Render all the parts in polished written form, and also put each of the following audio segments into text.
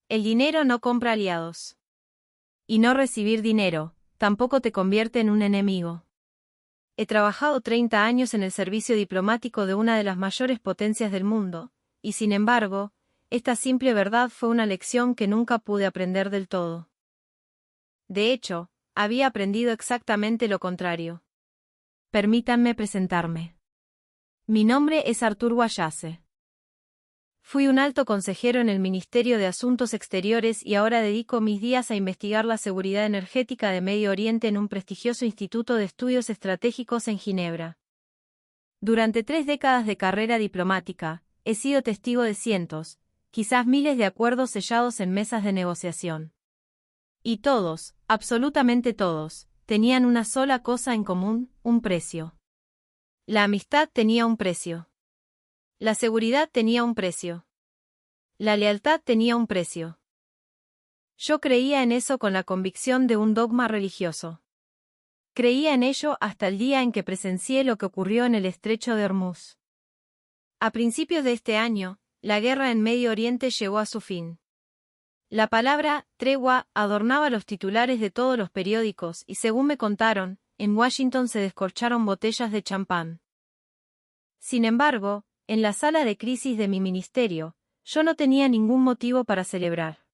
El dinero no compra aliados. Y no recibir dinero, tampoco te convierte en un enemigo. He trabajado 30 años en el servicio diplomático de una de las mayores potencias del mundo, y sin embargo, esta simple verdad fue una lección que nunca pude aprender del todo. De hecho, había aprendido exactamente lo contrario. Permítanme presentarme. Mi nombre es Artur Guayase. Fui un alto consejero en el Ministerio de Asuntos Exteriores y ahora dedico mis días a investigar la seguridad energética de Medio Oriente en un prestigioso instituto de estudios estratégicos en Ginebra. Durante 3 décadas de carrera diplomática, he sido testigo de cientos, quizás miles de acuerdos sellados en mesas de negociación. Y todos, absolutamente todos, tenían una sola cosa en común: un precio. La amistad tenía un precio. La seguridad tenía un precio. La lealtad tenía un precio. Yo creía en eso con la convicción de un dogma religioso. Creía en ello hasta el día en que presencié lo que ocurrió en el Estrecho de Hormuz. A principios de este año, la guerra en Medio Oriente llegó a su fin. La palabra tregua adornaba los titulares de todos los periódicos y, según me contaron, en Washington se descorcharon botellas de champán. Sin embargo, en la sala de crisis de mi ministerio, yo no tenía ningún motivo para celebrar.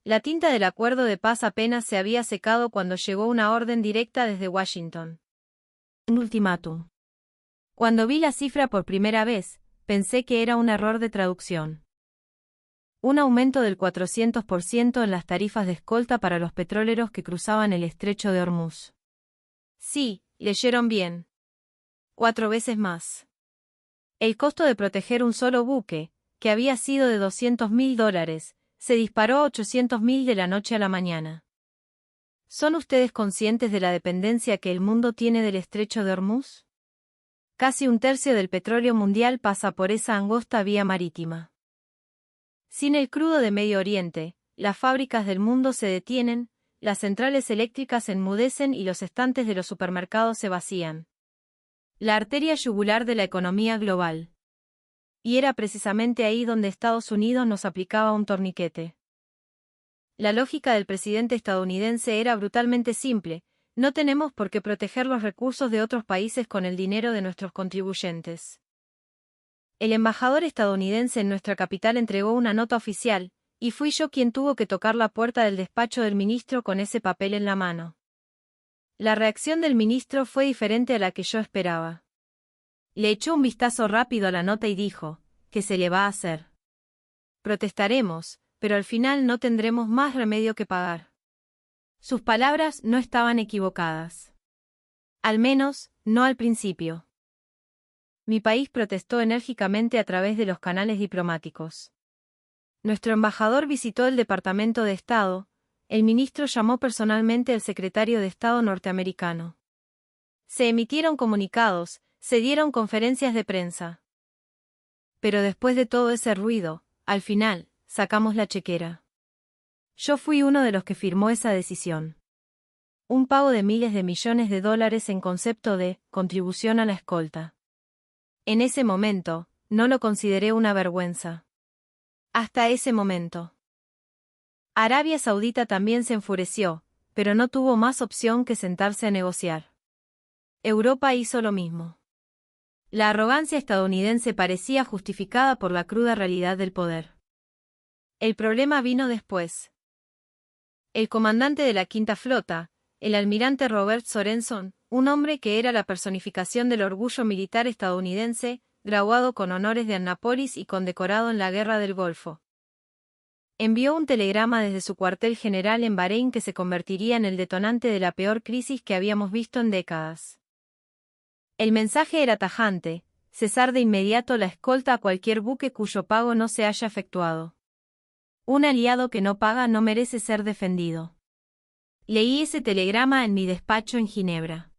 La tinta del acuerdo de paz apenas se había secado cuando llegó una orden directa desde Washington. Un ultimátum. Cuando vi la cifra por primera vez, pensé que era un error de traducción. Un aumento del 400% en las tarifas de escolta para los petroleros que cruzaban el Estrecho de Hormuz. Sí, leyeron bien. 4 veces más. El costo de proteger un solo buque, que había sido de $200.000, se disparó a $800.000 de la noche a la mañana. ¿Son ustedes conscientes de la dependencia que el mundo tiene del Estrecho de Hormuz? Casi 1/3 del petróleo mundial pasa por esa angosta vía marítima. Sin el crudo de Medio Oriente, las fábricas del mundo se detienen, las centrales eléctricas enmudecen y los estantes de los supermercados se vacían. La arteria yugular de la economía global. Y era precisamente ahí donde Estados Unidos nos aplicaba un torniquete. La lógica del presidente estadounidense era brutalmente simple: no tenemos por qué proteger los recursos de otros países con el dinero de nuestros contribuyentes. El embajador estadounidense en nuestra capital entregó una nota oficial, y fui yo quien tuvo que tocar la puerta del despacho del ministro con ese papel en la mano. La reacción del ministro fue diferente a la que yo esperaba. Le echó un vistazo rápido a la nota y dijo: ¿qué se le va a hacer? Protestaremos, pero al final no tendremos más remedio que pagar. Sus palabras no estaban equivocadas. Al menos, no al principio. Mi país protestó enérgicamente a través de los canales diplomáticos. Nuestro embajador visitó el Departamento de Estado, el ministro llamó personalmente al secretario de Estado norteamericano. Se emitieron comunicados, se dieron conferencias de prensa. Pero después de todo ese ruido, al final, sacamos la chequera. Yo fui uno de los que firmó esa decisión. Un pago de miles de millones de dólares en concepto de contribución a la escolta. En ese momento, no lo consideré una vergüenza. Hasta ese momento. Arabia Saudita también se enfureció, pero no tuvo más opción que sentarse a negociar. Europa hizo lo mismo. La arrogancia estadounidense parecía justificada por la cruda realidad del poder. El problema vino después. El comandante de la Quinta Flota, el almirante Robert Sorenson, un hombre que era la personificación del orgullo militar estadounidense, graduado con honores de Annapolis y condecorado en la Guerra del Golfo. Envió un telegrama desde su cuartel general en Bahrein que se convertiría en el detonante de la peor crisis que habíamos visto en décadas. El mensaje era tajante: cesar de inmediato la escolta a cualquier buque cuyo pago no se haya efectuado. Un aliado que no paga no merece ser defendido. Leí ese telegrama en mi despacho en Ginebra.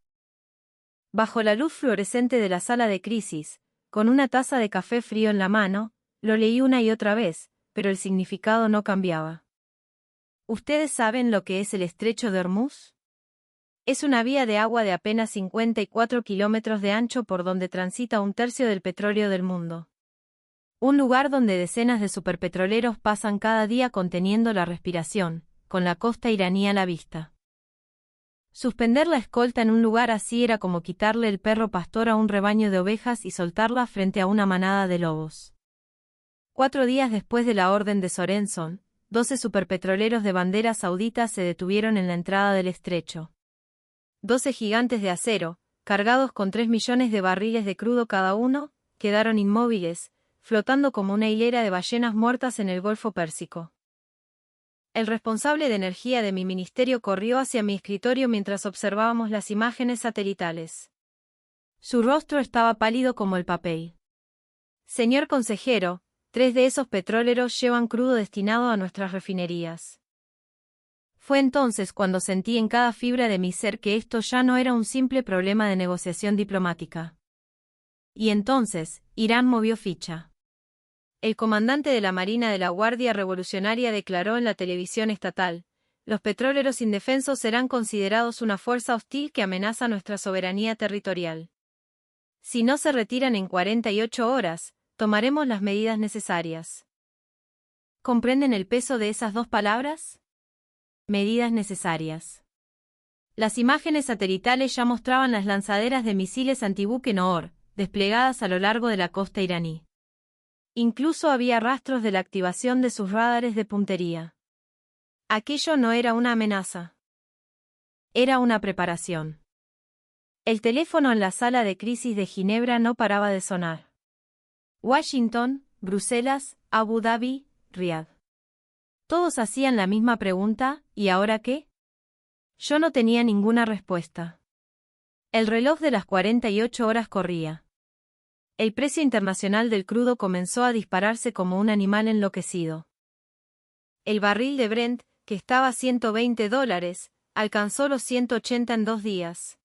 Bajo la luz fluorescente de la sala de crisis, con una taza de café frío en la mano, lo leí una y otra vez, pero el significado no cambiaba. ¿Ustedes saben lo que es el Estrecho de Hormuz? Es una vía de agua de apenas 54 kilómetros de ancho por donde transita 1/3 del petróleo del mundo. Un lugar donde decenas de superpetroleros pasan cada día conteniendo la respiración, con la costa iraní a la vista. Suspender la escolta en un lugar así era como quitarle el perro pastor a un rebaño de ovejas y soltarla frente a una manada de lobos. 4 días después de la orden de Sorenson, 12 superpetroleros de bandera saudita se detuvieron en la entrada del estrecho. 12 gigantes de acero, cargados con 3 millones de barriles de crudo cada uno, quedaron inmóviles, flotando como una hilera de ballenas muertas en el Golfo Pérsico. El responsable de energía de mi ministerio corrió hacia mi escritorio mientras observábamos las imágenes satelitales. Su rostro estaba pálido como el papel. Señor consejero, 3 de esos petroleros llevan crudo destinado a nuestras refinerías. Fue entonces cuando sentí en cada fibra de mi ser que esto ya no era un simple problema de negociación diplomática. Y entonces, Irán movió ficha. El comandante de la Marina de la Guardia Revolucionaria declaró en la televisión estatal: los petroleros indefensos serán considerados una fuerza hostil que amenaza nuestra soberanía territorial. Si no se retiran en 48 horas, tomaremos las medidas necesarias. ¿Comprenden el peso de esas 2 palabras? Medidas necesarias. Las imágenes satelitales ya mostraban las lanzaderas de misiles antibuque Noor, desplegadas a lo largo de la costa iraní. Incluso había rastros de la activación de sus radares de puntería. Aquello no era una amenaza. Era una preparación. El teléfono en la sala de crisis de Ginebra no paraba de sonar. Washington, Bruselas, Abu Dhabi, Riad. Todos hacían la misma pregunta: ¿y ahora qué? Yo no tenía ninguna respuesta. El reloj de las 48 horas corría. El precio internacional del crudo comenzó a dispararse como un animal enloquecido. El barril de Brent, que estaba a $120, alcanzó los 180 en 2 días.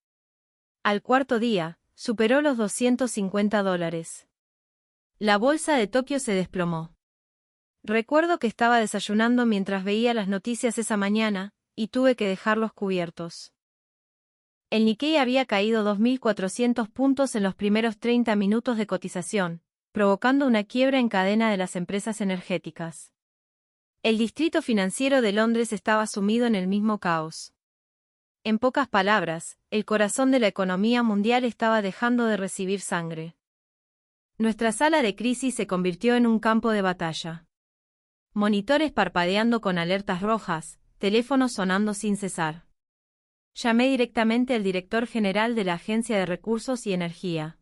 Al cuarto día, superó los $250. La bolsa de Tokio se desplomó. Recuerdo que estaba desayunando mientras veía las noticias esa mañana, y tuve que dejarlos cubiertos. El Nikkei había caído 2.400 puntos en los primeros 30 minutos de cotización, provocando una quiebra en cadena de las empresas energéticas. El distrito financiero de Londres estaba sumido en el mismo caos. En pocas palabras, el corazón de la economía mundial estaba dejando de recibir sangre. Nuestra sala de crisis se convirtió en un campo de batalla. Monitores parpadeando con alertas rojas, teléfonos sonando sin cesar. Llamé directamente al director general de la Agencia de Recursos y Energía.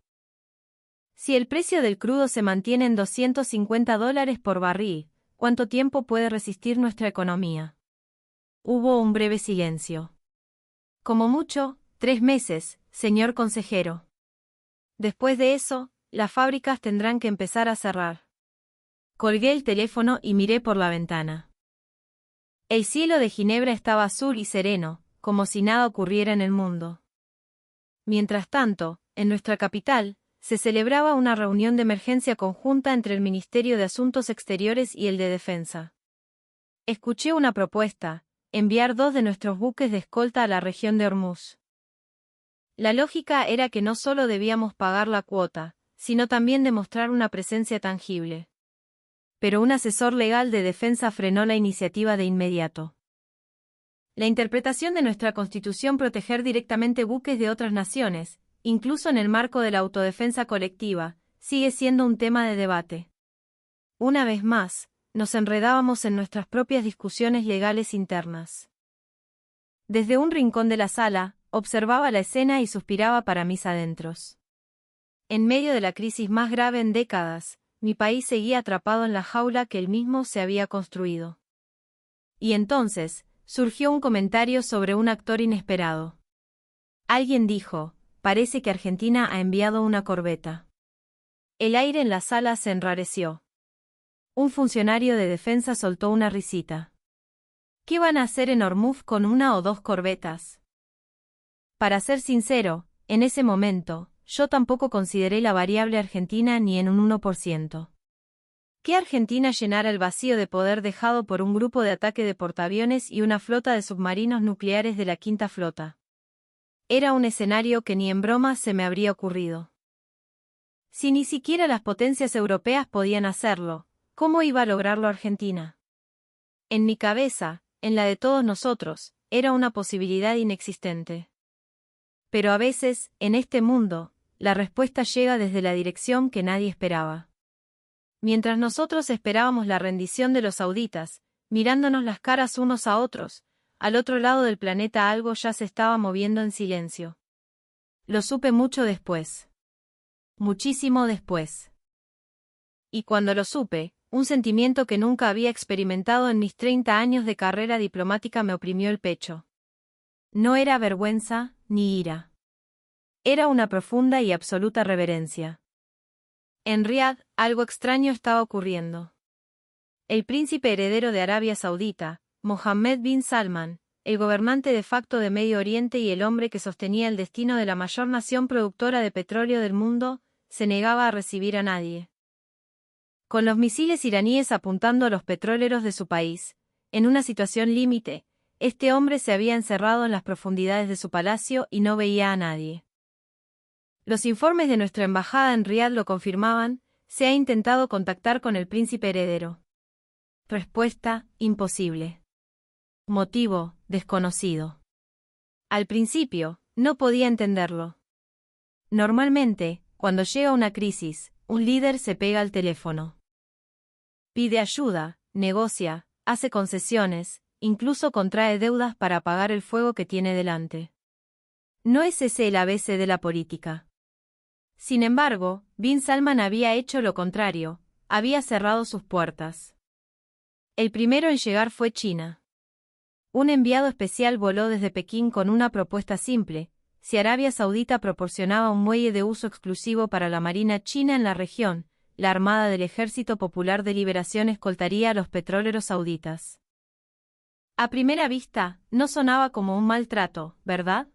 Si el precio del crudo se mantiene en $250 por barril, ¿cuánto tiempo puede resistir nuestra economía? Hubo un breve silencio. Como mucho, 3 meses, señor consejero. Después de eso, las fábricas tendrán que empezar a cerrar. Colgué el teléfono y miré por la ventana. El cielo de Ginebra estaba azul y sereno, como si nada ocurriera en el mundo. Mientras tanto, en nuestra capital, se celebraba una reunión de emergencia conjunta entre el Ministerio de Asuntos Exteriores y el de Defensa. Escuché una propuesta: enviar 2 de nuestros buques de escolta a la región de Hormuz. La lógica era que no solo debíamos pagar la cuota, sino también demostrar una presencia tangible. Pero un asesor legal de defensa frenó la iniciativa de inmediato. La interpretación de nuestra Constitución proteger directamente buques de otras naciones, incluso en el marco de la autodefensa colectiva, sigue siendo un tema de debate. Una vez más, nos enredábamos en nuestras propias discusiones legales internas. Desde un rincón de la sala, observaba la escena y suspiraba para mis adentros. En medio de la crisis más grave en décadas, mi país seguía atrapado en la jaula que él mismo se había construido. Y entonces, surgió un comentario sobre un actor inesperado. Alguien dijo: parece que Argentina ha enviado una corbeta. El aire en la sala se enrareció. Un funcionario de defensa soltó una risita. ¿Qué van a hacer en Hormuz con 1 o 2 corbetas? Para ser sincero, en ese momento, yo tampoco consideré la variable Argentina ni en un 1%. Que Argentina llenara el vacío de poder dejado por un grupo de ataque de portaaviones y una flota de submarinos nucleares de la Quinta Flota. Era un escenario que ni en broma se me habría ocurrido. Si ni siquiera las potencias europeas podían hacerlo, ¿cómo iba a lograrlo Argentina? En mi cabeza, en la de todos nosotros, era una posibilidad inexistente. Pero a veces, en este mundo, la respuesta llega desde la dirección que nadie esperaba. Mientras nosotros esperábamos la rendición de los sauditas, mirándonos las caras unos a otros, al otro lado del planeta algo ya se estaba moviendo en silencio. Lo supe mucho después. Muchísimo después. Y cuando lo supe, un sentimiento que nunca había experimentado en mis 30 años de carrera diplomática me oprimió el pecho. No era vergüenza, ni ira. Era una profunda y absoluta reverencia. En Riad, algo extraño estaba ocurriendo. El príncipe heredero de Arabia Saudita, Mohammed bin Salman, el gobernante de facto de Medio Oriente y el hombre que sostenía el destino de la mayor nación productora de petróleo del mundo, se negaba a recibir a nadie. Con los misiles iraníes apuntando a los petroleros de su país, en una situación límite, este hombre se había encerrado en las profundidades de su palacio y no veía a nadie. Los informes de nuestra embajada en Riad lo confirmaban, se ha intentado contactar con el príncipe heredero. Respuesta, imposible. Motivo, desconocido. Al principio, no podía entenderlo. Normalmente, cuando llega una crisis, un líder se pega al teléfono. Pide ayuda, negocia, hace concesiones, incluso contrae deudas para apagar el fuego que tiene delante. No es ese el ABC de la política. Sin embargo, bin Salman había hecho lo contrario, había cerrado sus puertas. El primero en llegar fue China. Un enviado especial voló desde Pekín con una propuesta simple: si Arabia Saudita proporcionaba un muelle de uso exclusivo para la marina china en la región, la Armada del Ejército Popular de Liberación escoltaría a los petroleros sauditas. A primera vista, no sonaba como un maltrato, ¿verdad?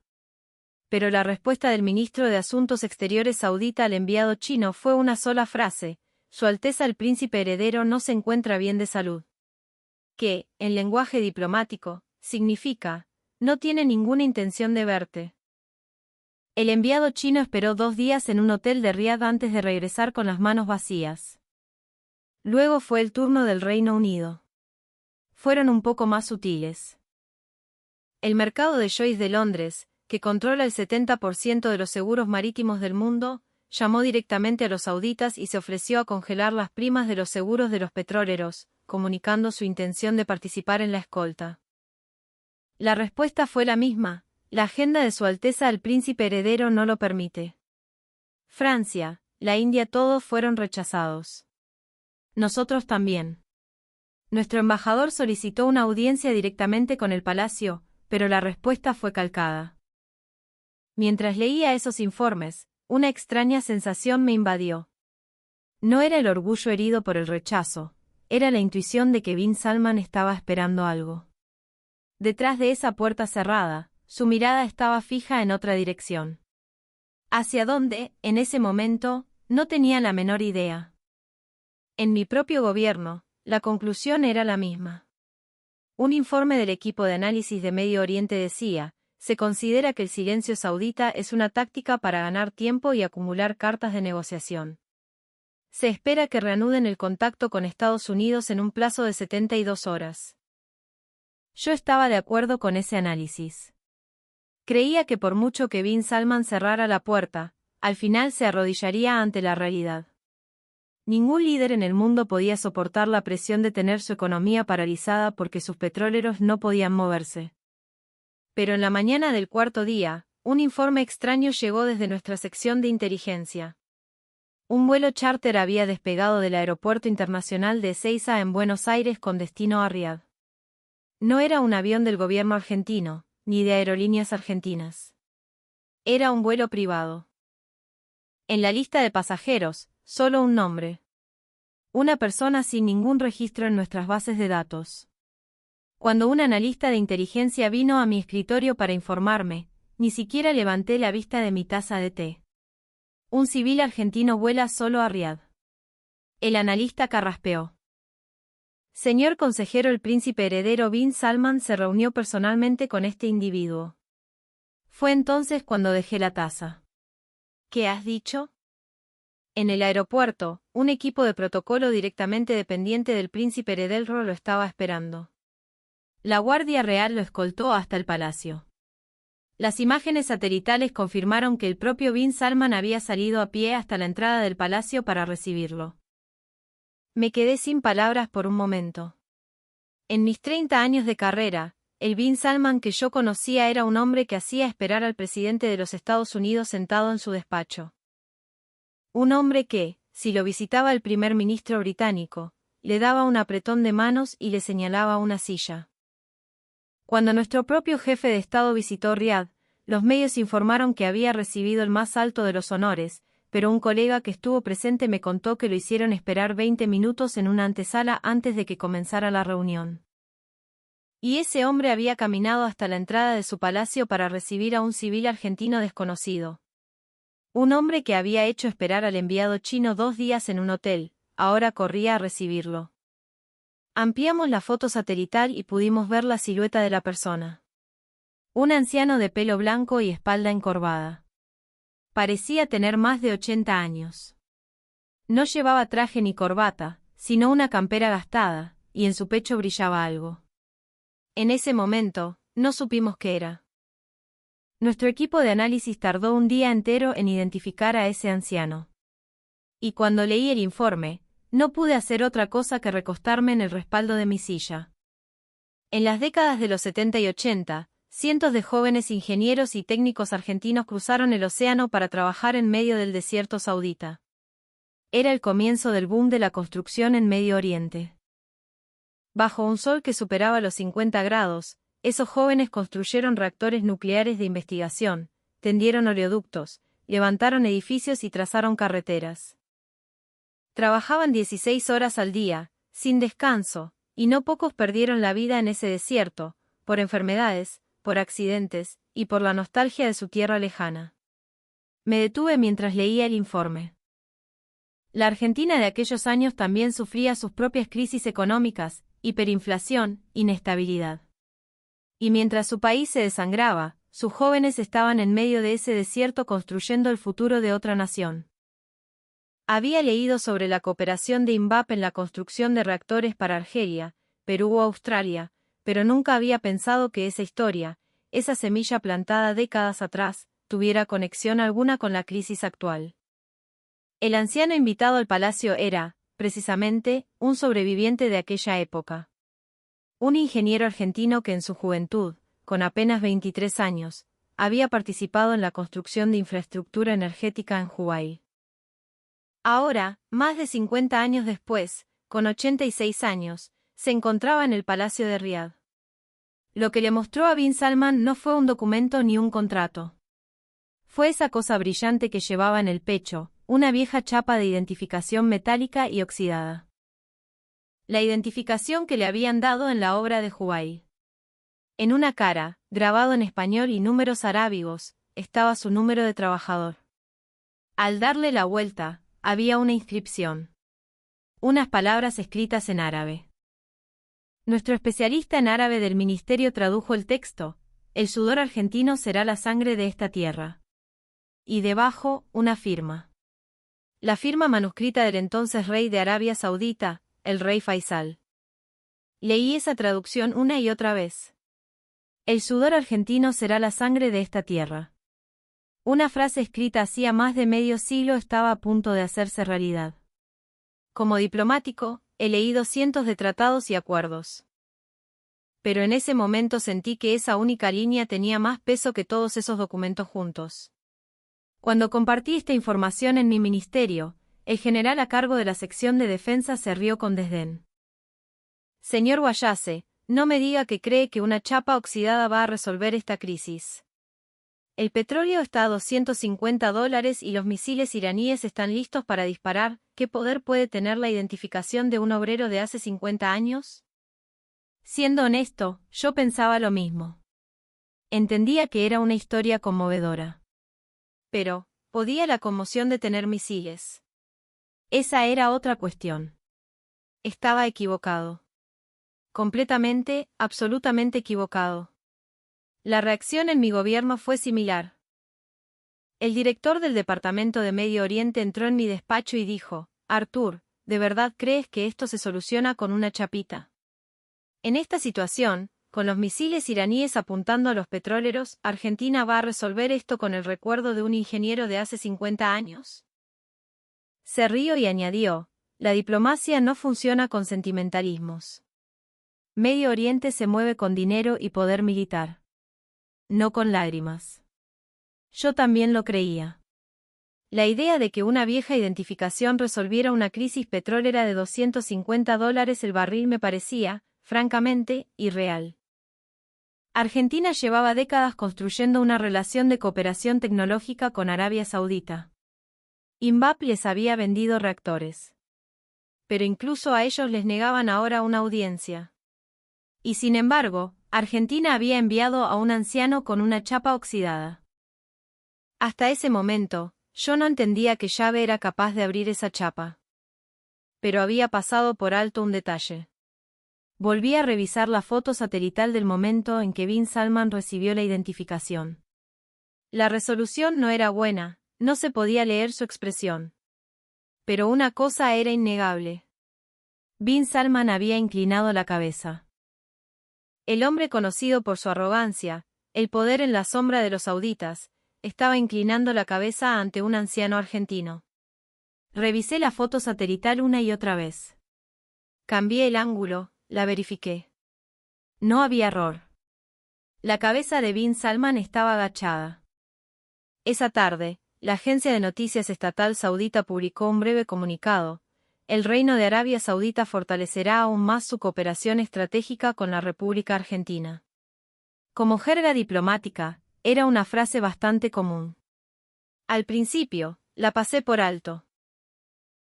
Pero la respuesta del ministro de Asuntos Exteriores saudita al enviado chino fue una sola frase: Su Alteza el Príncipe Heredero no se encuentra bien de salud. Que, en lenguaje diplomático, significa: no tiene ninguna intención de verte. El enviado chino esperó 2 días en un hotel de Riad antes de regresar con las manos vacías. Luego fue el turno del Reino Unido. Fueron un poco más sutiles. El mercado de Lloyd's de Londres, que controla el 70% de los seguros marítimos del mundo, llamó directamente a los sauditas y se ofreció a congelar las primas de los seguros de los petroleros, comunicando su intención de participar en la escolta. La respuesta fue la misma: la agenda de Su Alteza el Príncipe Heredero no lo permite. Francia, la India, todos fueron rechazados. Nosotros también. Nuestro embajador solicitó una audiencia directamente con el palacio, pero la respuesta fue calcada. Mientras leía esos informes, una extraña sensación me invadió. No era el orgullo herido por el rechazo, era la intuición de que bin Salman estaba esperando algo. Detrás de esa puerta cerrada, su mirada estaba fija en otra dirección. Hacia dónde, en ese momento, no tenía la menor idea. En mi propio gobierno, la conclusión era la misma. Un informe del equipo de análisis de Medio Oriente decía: se considera que el silencio saudita es una táctica para ganar tiempo y acumular cartas de negociación. Se espera que reanuden el contacto con Estados Unidos en un plazo de 72 horas. Yo estaba de acuerdo con ese análisis. Creía que por mucho que bin Salman cerrara la puerta, al final se arrodillaría ante la realidad. Ningún líder en el mundo podía soportar la presión de tener su economía paralizada porque sus petroleros no podían moverse. Pero en la mañana del cuarto día, un informe extraño llegó desde nuestra sección de inteligencia. Un vuelo charter había despegado del Aeropuerto Internacional de Ezeiza en Buenos Aires con destino a Riad. No era un avión del gobierno argentino, ni de Aerolíneas Argentinas. Era un vuelo privado. En la lista de pasajeros, solo un nombre. Una persona sin ningún registro en nuestras bases de datos. Cuando un analista de inteligencia vino a mi escritorio para informarme, ni siquiera levanté la vista de mi taza de té. Un civil argentino vuela solo a Riad. El analista carraspeó. Señor consejero, el príncipe heredero bin Salman se reunió personalmente con este individuo. Fue entonces cuando dejé la taza. ¿Qué has dicho? En el aeropuerto, un equipo de protocolo directamente dependiente del príncipe Heredelro lo estaba esperando. La Guardia Real lo escoltó hasta el palacio. Las imágenes satelitales confirmaron que el propio Bin Salman había salido a pie hasta la entrada del palacio para recibirlo. Me quedé sin palabras por un momento. En mis 30 años de carrera, el Bin Salman que yo conocía era un hombre que hacía esperar al presidente de los Estados Unidos sentado en su despacho. Un hombre que, si lo visitaba el primer ministro británico, le daba un apretón de manos y le señalaba una silla. Cuando nuestro propio jefe de Estado visitó Riad, los medios informaron que había recibido el más alto de los honores, pero un colega que estuvo presente me contó que lo hicieron esperar 20 minutos en una antesala antes de que comenzara la reunión. Y ese hombre había caminado hasta la entrada de su palacio para recibir a un civil argentino desconocido. Un hombre que había hecho esperar al enviado chino 2 días en un hotel, ahora corría a recibirlo. Ampliamos la foto satelital y pudimos ver la silueta de la persona. Un anciano de pelo blanco y espalda encorvada. Parecía tener más de 80 años. No llevaba traje ni corbata, sino una campera gastada, y en su pecho brillaba algo. En ese momento, no supimos qué era. Nuestro equipo de análisis tardó un día entero en identificar a ese anciano. Y cuando leí el informe, no pude hacer otra cosa que recostarme en el respaldo de mi silla. En las décadas de los 70 y 80, cientos de jóvenes ingenieros y técnicos argentinos cruzaron el océano para trabajar en medio del desierto saudita. Era el comienzo del boom de la construcción en Medio Oriente. Bajo un sol que superaba los 50 grados, esos jóvenes construyeron reactores nucleares de investigación, tendieron oleoductos, levantaron edificios y trazaron carreteras. Trabajaban 16 horas al día, sin descanso, y no pocos perdieron la vida en ese desierto, por enfermedades, por accidentes, y por la nostalgia de su tierra lejana. Me detuve mientras leía el informe. La Argentina de aquellos años también sufría sus propias crisis económicas, hiperinflación, inestabilidad. Y mientras su país se desangraba, sus jóvenes estaban en medio de ese desierto construyendo el futuro de otra nación. Había leído sobre la cooperación de INVAP en la construcción de reactores para Argelia, Perú o Australia, pero nunca había pensado que esa historia, esa semilla plantada décadas atrás, tuviera conexión alguna con la crisis actual. El anciano invitado al palacio era, precisamente, un sobreviviente de aquella época. Un ingeniero argentino que en su juventud, con apenas 23 años, había participado en la construcción de infraestructura energética en Hawái. Ahora, más de 50 años después, con 86 años, se encontraba en el Palacio de Riad. Lo que le mostró a Bin Salman no fue un documento ni un contrato. Fue esa cosa brillante que llevaba en el pecho, una vieja chapa de identificación metálica y oxidada. La identificación que le habían dado en la obra de Hawái. En una cara, grabado en español y números arábigos, estaba su número de trabajador. Al darle la vuelta, había una inscripción. Unas palabras escritas en árabe. Nuestro especialista en árabe del ministerio tradujo el texto: el sudor argentino será la sangre de esta tierra. Y debajo, una firma. La firma manuscrita del entonces rey de Arabia Saudita, el rey Faisal. Leí esa traducción una y otra vez. El sudor argentino será la sangre de esta tierra. Una frase escrita hacía más de medio siglo estaba a punto de hacerse realidad. Como diplomático, he leído cientos de tratados y acuerdos. Pero en ese momento sentí que esa única línea tenía más peso que todos esos documentos juntos. Cuando compartí esta información en mi ministerio, el general a cargo de la sección de defensa se rió con desdén. Señor Wallace, no me diga que cree que una chapa oxidada va a resolver esta crisis. El petróleo está a $250 y los misiles iraníes están listos para disparar. ¿Qué poder puede tener la identificación de un obrero de hace 50 años? Siendo honesto, yo pensaba lo mismo. Entendía que era una historia conmovedora. Pero, ¿podía la conmoción detener misiles? Esa era otra cuestión. Estaba equivocado. Completamente, absolutamente equivocado. La reacción en mi gobierno fue similar. El director del Departamento de Medio Oriente entró en mi despacho y dijo: Artur, ¿de verdad crees que esto se soluciona con una chapita? En esta situación, con los misiles iraníes apuntando a los petroleros, ¿Argentina va a resolver esto con el recuerdo de un ingeniero de hace 50 años? Se rió y añadió: la diplomacia no funciona con sentimentalismos. Medio Oriente se mueve con dinero y poder militar. No con lágrimas. Yo también lo creía. La idea de que una vieja identificación resolviera una crisis petrolera de $250 el barril me parecía, francamente, irreal. Argentina llevaba décadas construyendo una relación de cooperación tecnológica con Arabia Saudita. INVAP les había vendido reactores. Pero incluso a ellos les negaban ahora una audiencia. Y sin embargo, Argentina había enviado a un anciano con una chapa oxidada. Hasta ese momento, yo no entendía que Llave era capaz de abrir esa chapa. Pero había pasado por alto un detalle. Volví a revisar la foto satelital del momento en que Bin Salman recibió la identificación. La resolución no era buena, no se podía leer su expresión. Pero una cosa era innegable. Bin Salman había inclinado la cabeza. El hombre conocido por su arrogancia, el poder en la sombra de los sauditas, estaba inclinando la cabeza ante un anciano argentino. Revisé la foto satelital una y otra vez. Cambié el ángulo, la verifiqué. No había error. La cabeza de Bin Salman estaba agachada. Esa tarde, la agencia de noticias estatal saudita publicó un breve comunicado: el Reino de Arabia Saudita fortalecerá aún más su cooperación estratégica con la República Argentina. Como jerga diplomática, era una frase bastante común. Al principio, la pasé por alto.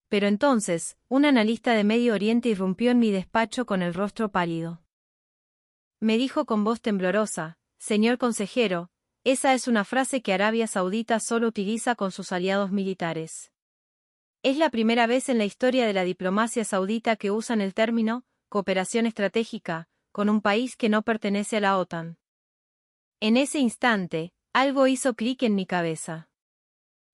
Pero entonces, un analista de Medio Oriente irrumpió en mi despacho con el rostro pálido. Me dijo con voz temblorosa: señor consejero, esa es una frase que Arabia Saudita solo utiliza con sus aliados militares. Es la primera vez en la historia de la diplomacia saudita que usan el término cooperación estratégica con un país que no pertenece a la OTAN. En ese instante, algo hizo clic en mi cabeza.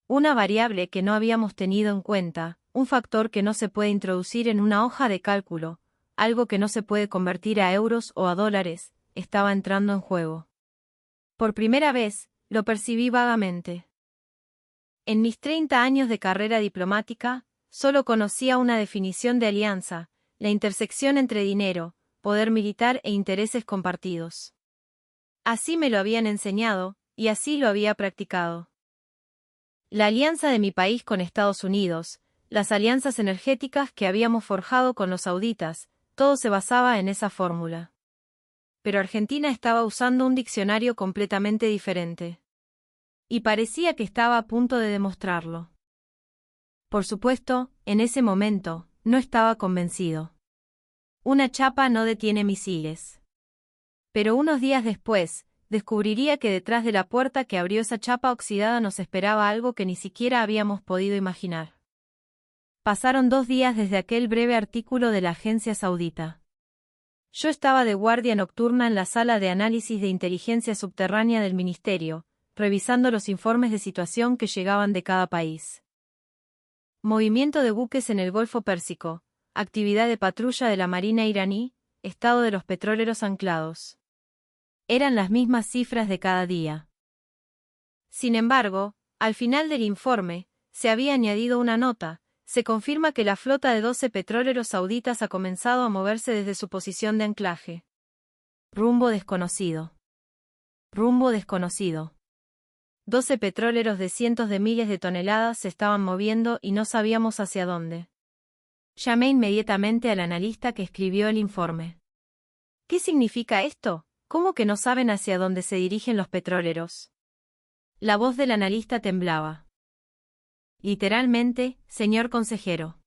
Una variable que no habíamos tenido en cuenta, un factor que no se puede introducir en una hoja de cálculo, algo que no se puede convertir a euros o a dólares, estaba entrando en juego. Por primera vez, lo percibí vagamente. En mis 30 años de carrera diplomática, solo conocía una definición de alianza: la intersección entre dinero, poder militar e intereses compartidos. Así me lo habían enseñado, y así lo había practicado. La alianza de mi país con Estados Unidos, las alianzas energéticas que habíamos forjado con los sauditas, todo se basaba en esa fórmula. Pero Argentina estaba usando un diccionario completamente diferente. Y parecía que estaba a punto de demostrarlo. Por supuesto, en ese momento, no estaba convencido. Una chapa no detiene misiles. Pero unos días después, descubriría que detrás de la puerta que abrió esa chapa oxidada nos esperaba algo que ni siquiera habíamos podido imaginar. Pasaron 2 días desde aquel breve artículo de la agencia saudita. Yo estaba de guardia nocturna en la sala de análisis de inteligencia subterránea del ministerio, revisando los informes de situación que llegaban de cada país. Movimiento de buques en el Golfo Pérsico, actividad de patrulla de la Marina iraní, estado de los petroleros anclados. Eran las mismas cifras de cada día. Sin embargo, al final del informe, se había añadido una nota: se confirma que la flota de 12 petroleros sauditas ha comenzado a moverse desde su posición de anclaje. Rumbo desconocido. Rumbo desconocido. 12 petroleros de cientos de miles de toneladas se estaban moviendo y no sabíamos hacia dónde. Llamé inmediatamente al analista que escribió el informe. ¿Qué significa esto? ¿Cómo que no saben hacia dónde se dirigen los petroleros? La voz del analista temblaba. Literalmente, señor consejero.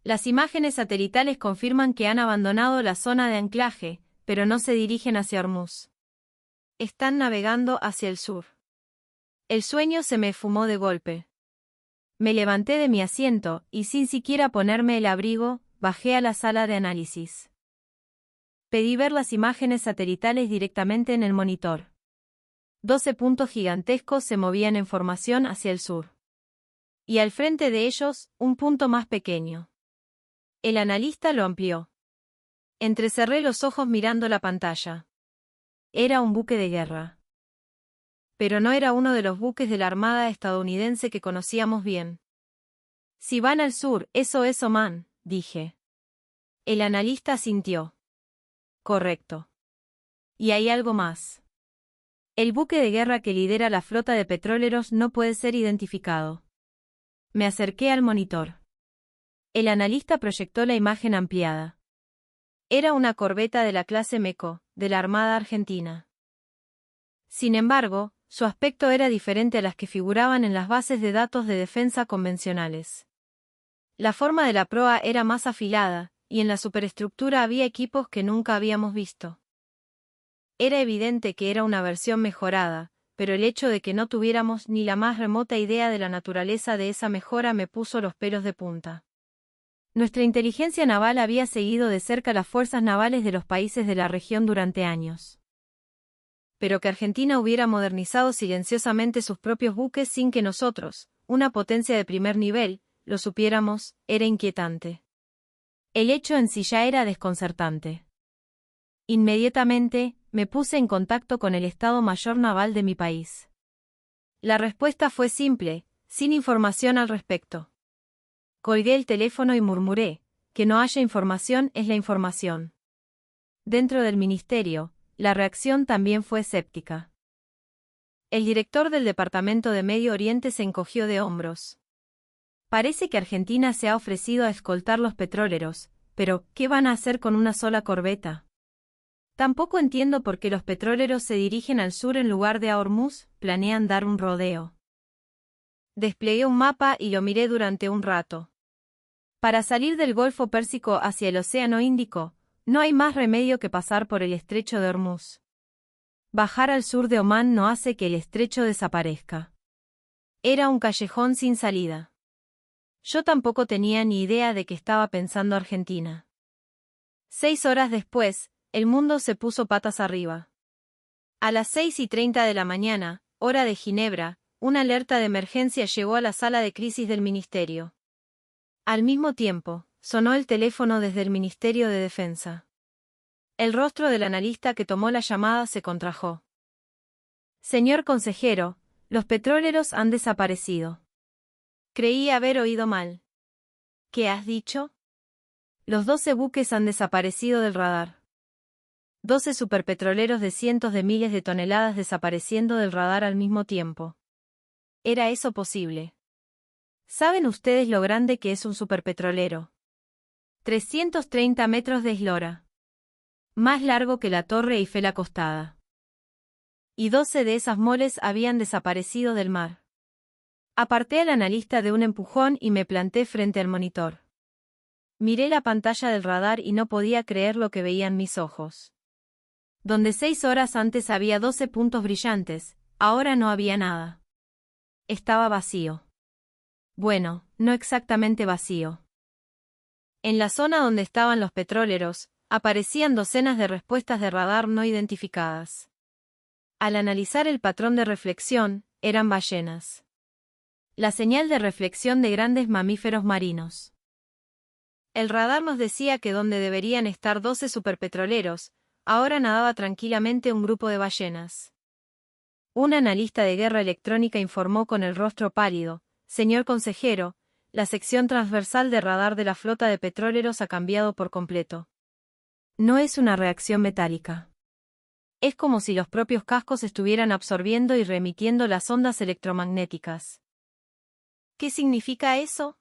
Las imágenes satelitales confirman que han abandonado la zona de anclaje, pero no se dirigen hacia Hormuz. Están navegando hacia el sur. El sueño se me esfumó de golpe. Me levanté de mi asiento y sin siquiera ponerme el abrigo, bajé a la sala de análisis. Pedí ver las imágenes satelitales directamente en el monitor. 12 puntos gigantescos se movían en formación hacia el sur. Y al frente de ellos, un punto más pequeño. El analista lo amplió. Entrecerré los ojos mirando la pantalla. Era un buque de guerra. Pero no era uno de los buques de la Armada estadounidense que conocíamos bien. Si van al sur, eso es Omán, dije. El analista asintió. Correcto. Y hay algo más. El buque de guerra que lidera la flota de petroleros no puede ser identificado. Me acerqué al monitor. El analista proyectó la imagen ampliada. Era una corbeta de la clase Meco, de la Armada Argentina. Sin embargo, su aspecto era diferente a las que figuraban en las bases de datos de defensa convencionales. La forma de la proa era más afilada, y en la superestructura había equipos que nunca habíamos visto. Era evidente que era una versión mejorada, pero el hecho de que no tuviéramos ni la más remota idea de la naturaleza de esa mejora me puso los pelos de punta. Nuestra inteligencia naval había seguido de cerca las fuerzas navales de los países de la región durante años. Pero que Argentina hubiera modernizado silenciosamente sus propios buques sin que nosotros, una potencia de primer nivel, lo supiéramos, era inquietante. El hecho en sí ya era desconcertante. Inmediatamente, me puse en contacto con el Estado Mayor Naval de mi país. La respuesta fue simple, sin información al respecto. Colgué el teléfono y murmuré, que no haya información es la información. Dentro del ministerio, la reacción también fue escéptica. El director del Departamento de Medio Oriente se encogió de hombros. Parece que Argentina se ha ofrecido a escoltar los petroleros, pero ¿qué van a hacer con una sola corbeta? Tampoco entiendo por qué los petroleros se dirigen al sur en lugar de a Hormuz, planean dar un rodeo. Desplegué un mapa y lo miré durante un rato. Para salir del Golfo Pérsico hacia el Océano Índico, no hay más remedio que pasar por el estrecho de Hormuz. Bajar al sur de Omán no hace que el estrecho desaparezca. Era un callejón sin salida. Yo tampoco tenía ni idea de que estaba pensando Argentina. 6 horas después, el mundo se puso patas arriba. A las 6:30 de la mañana, hora de Ginebra, una alerta de emergencia llegó a la sala de crisis del ministerio. Al mismo tiempo, sonó el teléfono desde el Ministerio de Defensa. El rostro del analista que tomó la llamada se contrajo. Señor consejero, los petroleros han desaparecido. Creí haber oído mal. ¿Qué has dicho? Los 12 buques han desaparecido del radar. 12 superpetroleros de cientos de miles de toneladas desapareciendo del radar al mismo tiempo. ¿Era eso posible? ¿Saben ustedes lo grande que es un superpetrolero? 330 metros de eslora. Más largo que la Torre Eiffel acostada. Y 12 de esas moles habían desaparecido del mar. Aparté al analista de un empujón y me planté frente al monitor. Miré la pantalla del radar y no podía creer lo que veían mis ojos. Donde 6 horas antes había 12 puntos brillantes, ahora no había nada. Estaba vacío. Bueno, no exactamente vacío. En la zona donde estaban los petroleros, aparecían docenas de respuestas de radar no identificadas. Al analizar el patrón de reflexión, eran ballenas. La señal de reflexión de grandes mamíferos marinos. El radar nos decía que donde deberían estar 12 superpetroleros, ahora nadaba tranquilamente un grupo de ballenas. Un analista de guerra electrónica informó con el rostro pálido: señor consejero, la sección transversal de radar de la flota de petroleros ha cambiado por completo. No es una reacción metálica. Es como si los propios cascos estuvieran absorbiendo y reemitiendo las ondas electromagnéticas. ¿Qué significa eso?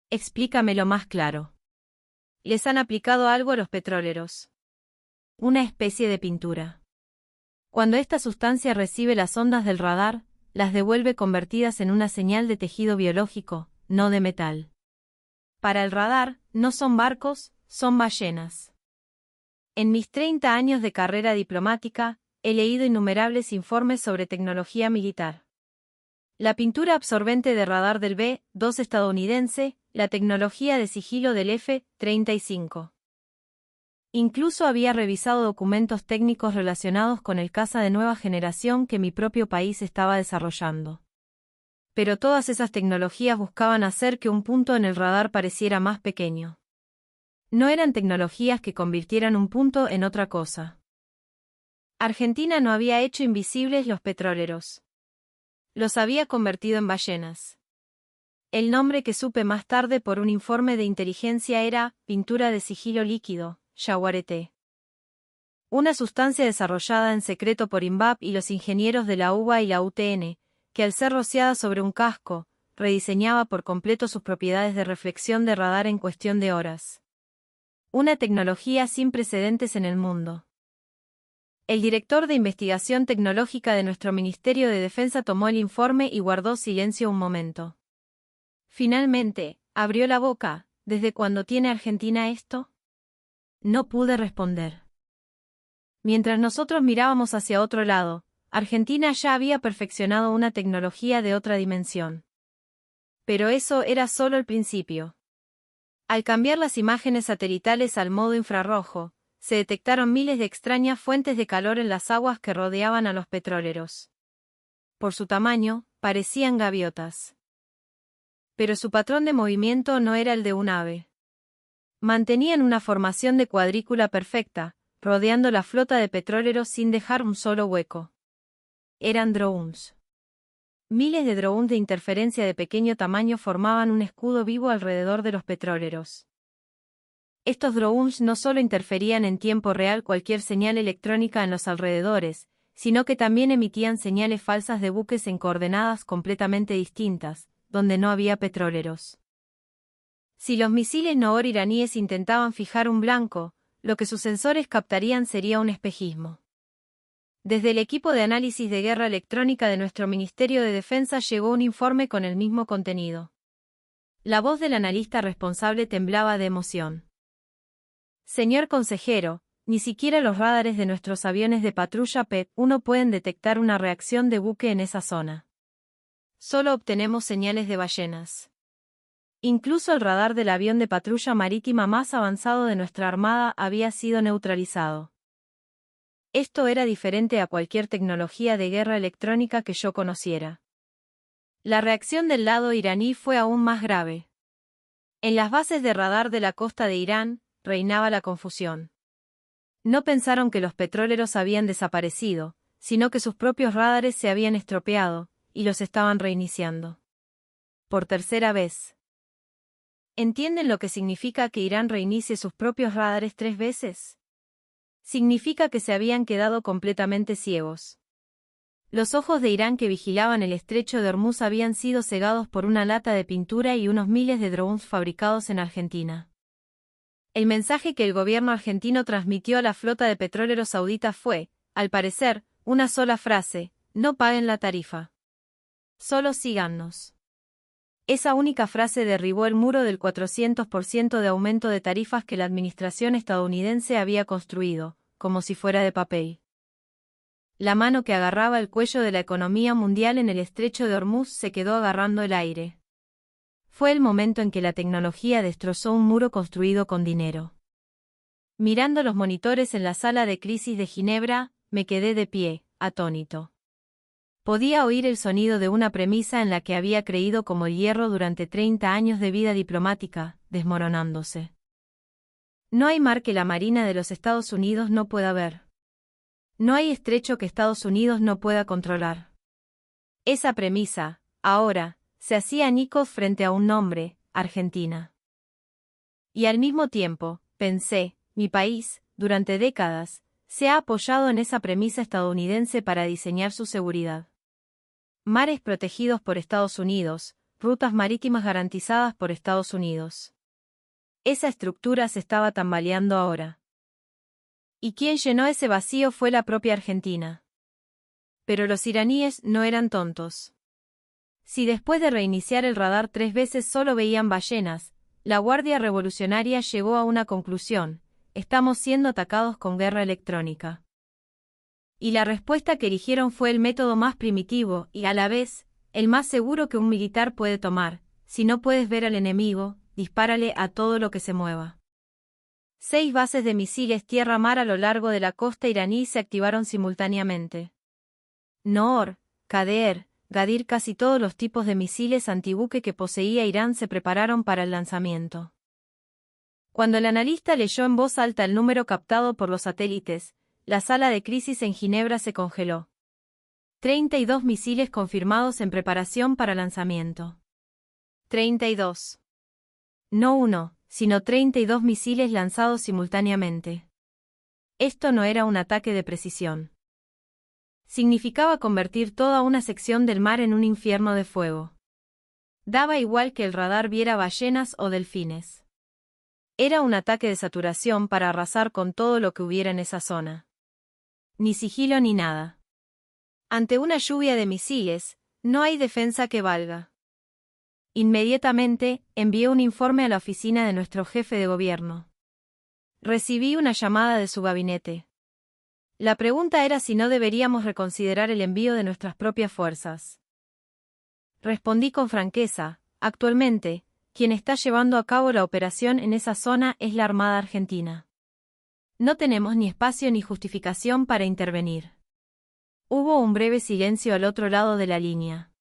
Explícamelo más claro. Les han aplicado algo a los petroleros. Una especie de pintura. Cuando esta sustancia recibe las ondas del radar, las devuelve convertidas en una señal de tejido biológico, no de metal. Para el radar, no son barcos, son ballenas. En mis 30 años de carrera diplomática, he leído innumerables informes sobre tecnología militar. La pintura absorbente de radar del B-2 estadounidense, la tecnología de sigilo del F-35. Incluso había revisado documentos técnicos relacionados con el caza de nueva generación que mi propio país estaba desarrollando. Pero todas esas tecnologías buscaban hacer que un punto en el radar pareciera más pequeño. No eran tecnologías que convirtieran un punto en otra cosa. Argentina no había hecho invisibles los petroleros. Los había convertido en ballenas. El nombre que supe más tarde por un informe de inteligencia era pintura de sigilo líquido, yaguareté. Una sustancia desarrollada en secreto por INVAP y los ingenieros de la UBA y la UTN, que al ser rociada sobre un casco, rediseñaba por completo sus propiedades de reflexión de radar en cuestión de horas. Una tecnología sin precedentes en el mundo. El director de investigación tecnológica de nuestro Ministerio de Defensa tomó el informe y guardó silencio un momento. Finalmente, abrió la boca. ¿Desde cuándo tiene Argentina esto? No pude responder. Mientras nosotros mirábamos hacia otro lado, Argentina ya había perfeccionado una tecnología de otra dimensión. Pero eso era solo el principio. Al cambiar las imágenes satelitales al modo infrarrojo, se detectaron miles de extrañas fuentes de calor en las aguas que rodeaban a los petroleros. Por su tamaño, parecían gaviotas. Pero su patrón de movimiento no era el de un ave. Mantenían una formación de cuadrícula perfecta, rodeando la flota de petroleros sin dejar un solo hueco. Eran drones. Miles de drones de interferencia de pequeño tamaño formaban un escudo vivo alrededor de los petroleros. Estos drones no solo interferían en tiempo real cualquier señal electrónica en los alrededores, sino que también emitían señales falsas de buques en coordenadas completamente distintas, donde no había petroleros. Si los misiles iraníes intentaban fijar un blanco, lo que sus sensores captarían sería un espejismo. Desde el equipo de análisis de guerra electrónica de nuestro Ministerio de Defensa llegó un informe con el mismo contenido. La voz del analista responsable temblaba de emoción. Señor consejero, ni siquiera los radares de nuestros aviones de patrulla P-1 pueden detectar una reacción de buque en esa zona. Solo obtenemos señales de ballenas. Incluso el radar del avión de patrulla marítima más avanzado de nuestra armada había sido neutralizado. Esto era diferente a cualquier tecnología de guerra electrónica que yo conociera. La reacción del lado iraní fue aún más grave. En las bases de radar de la costa de Irán, reinaba la confusión. No pensaron que los petroleros habían desaparecido, sino que sus propios radares se habían estropeado, y los estaban reiniciando. Por tercera vez. ¿Entienden lo que significa que Irán reinicie sus propios radares 3 veces? Significa que se habían quedado completamente ciegos. Los ojos de Irán que vigilaban el estrecho de Hormuz habían sido cegados por una lata de pintura y unos miles de drones fabricados en Argentina. El mensaje que el gobierno argentino transmitió a la flota de petroleros sauditas fue, al parecer, una sola frase: no paguen la tarifa. Solo síganos. Esa única frase derribó el muro del 400% de aumento de tarifas que la administración estadounidense había construido, como si fuera de papel. La mano que agarraba el cuello de la economía mundial en el estrecho de Hormuz se quedó agarrando el aire. Fue el momento en que la tecnología destrozó un muro construido con dinero. Mirando los monitores en la sala de crisis de Ginebra, me quedé de pie, atónito. Podía oír el sonido de una premisa en la que había creído como el hierro durante 30 años de vida diplomática, desmoronándose. No hay mar que la Marina de los Estados Unidos no pueda ver. No hay estrecho que Estados Unidos no pueda controlar. Esa premisa, ahora, se hacía añicos frente a un nombre: Argentina. Y al mismo tiempo, pensé, mi país, durante décadas, se ha apoyado en esa premisa estadounidense para diseñar su seguridad. Mares protegidos por Estados Unidos, rutas marítimas garantizadas por Estados Unidos. Esa estructura se estaba tambaleando ahora. Y quien llenó ese vacío fue la propia Argentina. Pero los iraníes no eran tontos. Si después de reiniciar el radar 3 veces solo veían ballenas, la Guardia Revolucionaria llegó a una conclusión: estamos siendo atacados con guerra electrónica. Y la respuesta que eligieron fue el método más primitivo y, a la vez, el más seguro que un militar puede tomar: si no puedes ver al enemigo, dispárale a todo lo que se mueva. 6 bases de misiles tierra-mar a lo largo de la costa iraní se activaron simultáneamente. Noor, Qadeer, Gadir, casi todos los tipos de misiles antibuque que poseía Irán se prepararon para el lanzamiento. Cuando el analista leyó en voz alta el número captado por los satélites, la sala de crisis en Ginebra se congeló. 32 misiles confirmados en preparación para lanzamiento. 32. No uno, sino 32 misiles lanzados simultáneamente. Esto no era un ataque de precisión. Significaba convertir toda una sección del mar en un infierno de fuego. Daba igual que el radar viera ballenas o delfines. Era un ataque de saturación para arrasar con todo lo que hubiera en esa zona. Ni sigilo ni nada. Ante una lluvia de misiles, no hay defensa que valga. Inmediatamente, envié un informe a la oficina de nuestro jefe de gobierno. Recibí una llamada de su gabinete. La pregunta era si no deberíamos reconsiderar el envío de nuestras propias fuerzas. Respondí con franqueza: actualmente, quien está llevando a cabo la operación en esa zona es la Armada Argentina. No tenemos ni espacio ni justificación para intervenir. Hubo un breve silencio al otro lado de la línea.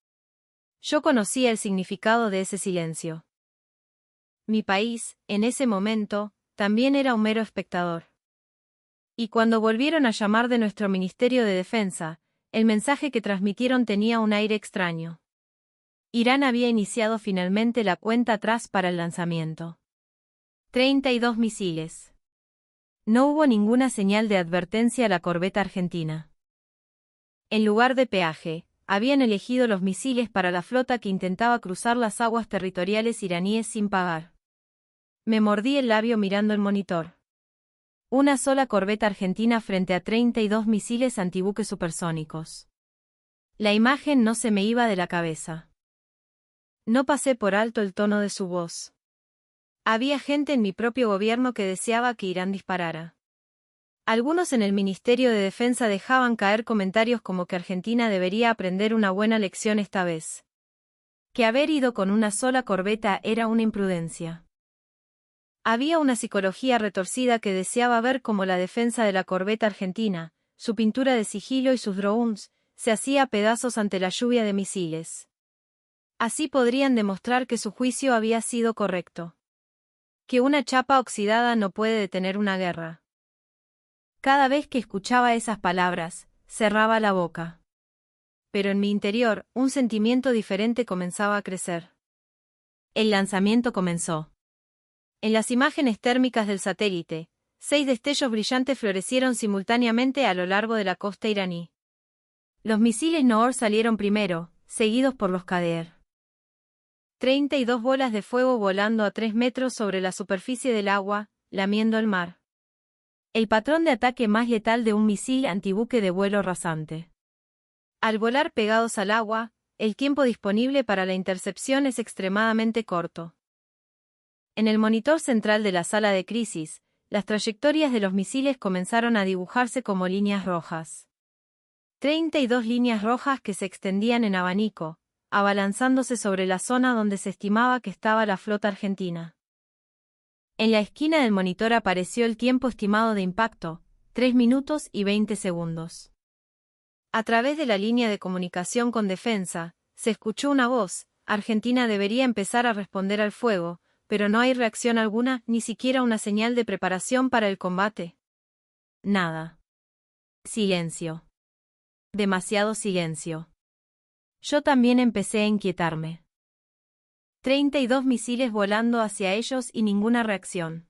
Yo conocía el significado de ese silencio. Mi país, en ese momento, también era un mero espectador. Y cuando volvieron a llamar de nuestro Ministerio de Defensa, el mensaje que transmitieron tenía un aire extraño. Irán había iniciado finalmente la cuenta atrás para el lanzamiento. 32 misiles. No hubo ninguna señal de advertencia a la corbeta argentina. En lugar de peaje, habían elegido los misiles para la flota que intentaba cruzar las aguas territoriales iraníes sin pagar. Me mordí el labio mirando el monitor. Una sola corbeta argentina frente a 32 misiles antibuques supersónicos. La imagen no se me iba de la cabeza. No pasé por alto el tono de su voz. Había gente en mi propio gobierno que deseaba que Irán disparara. Algunos en el Ministerio de Defensa dejaban caer comentarios como que Argentina debería aprender una buena lección esta vez. Que haber ido con una sola corbeta era una imprudencia. Había una psicología retorcida que deseaba ver cómo la defensa de la corbeta argentina, su pintura de sigilo y sus drones, se hacía a pedazos ante la lluvia de misiles. Así podrían demostrar que su juicio había sido correcto. Que una chapa oxidada no puede detener una guerra. Cada vez que escuchaba esas palabras, cerraba la boca. Pero en mi interior, un sentimiento diferente comenzaba a crecer. El lanzamiento comenzó. En las imágenes térmicas del satélite, 6 destellos brillantes florecieron simultáneamente a lo largo de la costa iraní. Los misiles Noor salieron primero, seguidos por los Qadeer. 32 bolas de fuego volando a 3 metros sobre la superficie del agua, lamiendo el mar. El patrón de ataque más letal de un misil antibuque de vuelo rasante. Al volar pegados al agua, el tiempo disponible para la intercepción es extremadamente corto. En el monitor central de la sala de crisis, las trayectorias de los misiles comenzaron a dibujarse como líneas rojas. 32 líneas rojas que se extendían en abanico, abalanzándose sobre la zona donde se estimaba que estaba la flota argentina. En la esquina del monitor apareció el tiempo estimado de impacto, 3 minutos y 20 segundos. A través de la línea de comunicación con defensa, se escuchó una voz: Argentina debería empezar a responder al fuego, pero no hay reacción alguna, ni siquiera una señal de preparación para el combate. Nada. Silencio. Demasiado silencio. Yo también empecé a inquietarme. 32 misiles volando hacia ellos y ninguna reacción.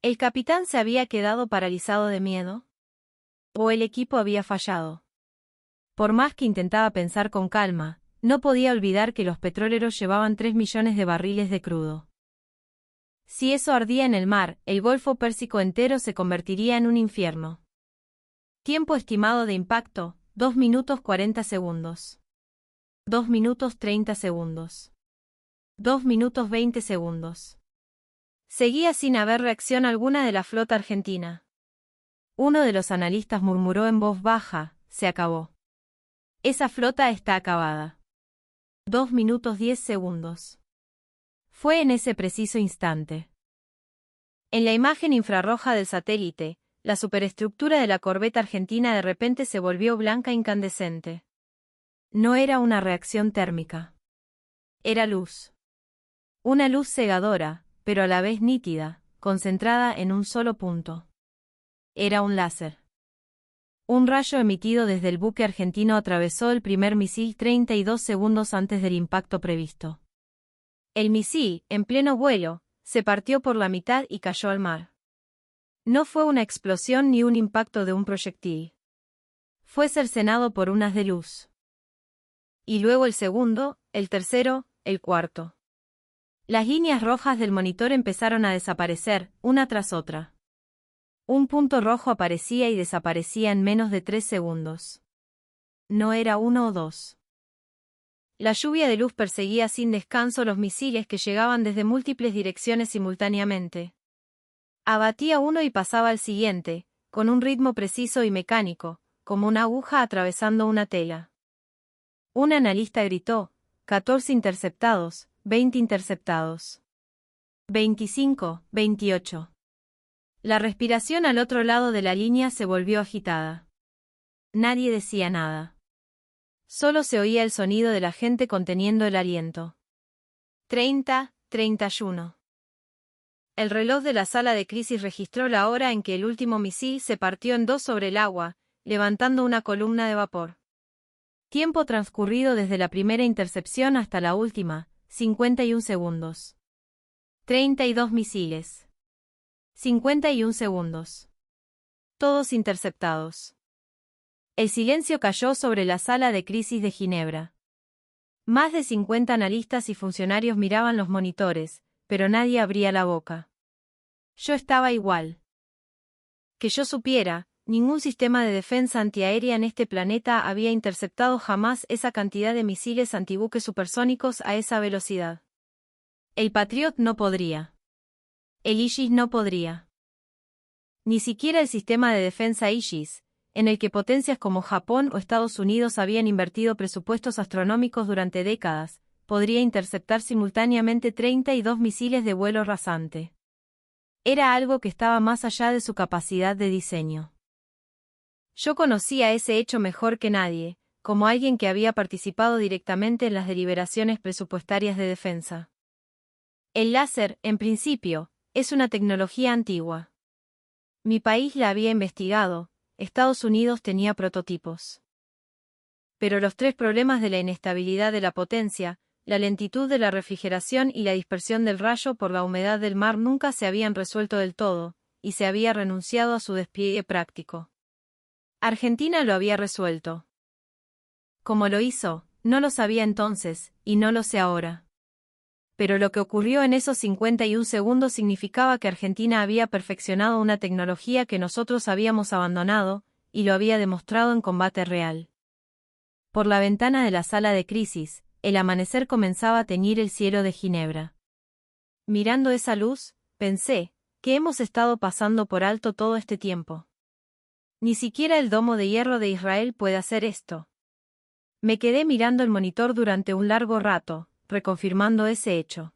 ¿El capitán se había quedado paralizado de miedo? ¿O el equipo había fallado? Por más que intentaba pensar con calma, no podía olvidar que los petroleros llevaban 3 millones de barriles de crudo. Si eso ardía en el mar, el Golfo Pérsico entero se convertiría en un infierno. Tiempo estimado de impacto, 2 minutos 40 segundos. 2 minutos 30 segundos. 2 minutos 20 segundos. Seguía sin haber reacción alguna de la flota argentina. Uno de los analistas murmuró en voz baja: se acabó. Esa flota está acabada. 2 minutos 10 segundos. Fue en ese preciso instante. En la imagen infrarroja del satélite, la superestructura de la corbeta argentina de repente se volvió blanca incandescente. No era una reacción térmica. Era luz. Una luz cegadora, pero a la vez nítida, concentrada en un solo punto. Era un láser. Un rayo emitido desde el buque argentino atravesó el primer misil 32 segundos antes del impacto previsto. El misil, en pleno vuelo, se partió por la mitad y cayó al mar. No fue una explosión ni un impacto de un proyectil. Fue cercenado por un haz de luz. Y luego el segundo, el tercero, el cuarto. Las líneas rojas del monitor empezaron a desaparecer, una tras otra. Un punto rojo aparecía y desaparecía en menos de 3 segundos. No era uno o dos. La lluvia de luz perseguía sin descanso los misiles que llegaban desde múltiples direcciones simultáneamente. Abatía uno y pasaba al siguiente, con un ritmo preciso y mecánico, como una aguja atravesando una tela. Un analista gritó: 14 interceptados, 20 interceptados. 25, 28. La respiración al otro lado de la línea se volvió agitada. Nadie decía nada. Solo se oía el sonido de la gente conteniendo el aliento. 30, 31. El reloj de la sala de crisis registró la hora en que el último misil se partió en dos sobre el agua, levantando una columna de vapor. Tiempo transcurrido desde la primera intercepción hasta la última, 51 segundos. 32 misiles. 51 segundos. Todos interceptados. El silencio cayó sobre la sala de crisis de Ginebra. Más de 50 analistas y funcionarios miraban los monitores, pero nadie abría la boca. Yo estaba igual. Que yo supiera, ningún sistema de defensa antiaérea en este planeta había interceptado jamás esa cantidad de misiles antibuques supersónicos a esa velocidad. El Patriot no podría. El Aegis no podría. Ni siquiera el sistema de defensa Aegis, en el que potencias como Japón o Estados Unidos habían invertido presupuestos astronómicos durante décadas, podría interceptar simultáneamente 32 misiles de vuelo rasante. Era algo que estaba más allá de su capacidad de diseño. Yo conocía ese hecho mejor que nadie, como alguien que había participado directamente en las deliberaciones presupuestarias de defensa. El láser, en principio, es una tecnología antigua. Mi país la había investigado, Estados Unidos tenía prototipos. Pero los tres problemas de la inestabilidad de la potencia, la lentitud de la refrigeración y la dispersión del rayo por la humedad del mar nunca se habían resuelto del todo, y se había renunciado a su despliegue práctico. Argentina lo había resuelto. ¿Cómo lo hizo? No lo sabía entonces, y no lo sé ahora. Pero lo que ocurrió en esos 51 segundos significaba que Argentina había perfeccionado una tecnología que nosotros habíamos abandonado, y lo había demostrado en combate real. Por la ventana de la sala de crisis, el amanecer comenzaba a teñir el cielo de Ginebra. Mirando esa luz, pensé, que hemos estado pasando por alto todo este tiempo. Ni siquiera el domo de hierro de Israel puede hacer esto. Me quedé mirando el monitor durante un largo rato, reconfirmando ese hecho.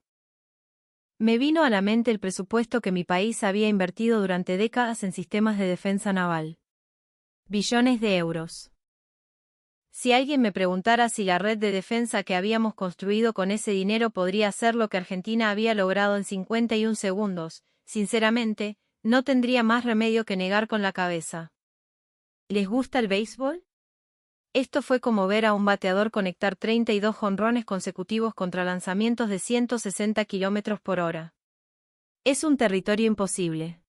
Me vino a la mente el presupuesto que mi país había invertido durante décadas en sistemas de defensa naval. Billones de euros. Si alguien me preguntara si la red de defensa que habíamos construido con ese dinero podría hacer lo que Argentina había logrado en 51 segundos, sinceramente, no tendría más remedio que negar con la cabeza. ¿Les gusta el béisbol? Esto fue como ver a un bateador conectar 32 jonrones consecutivos contra lanzamientos de 160 km por hora. Es un territorio imposible.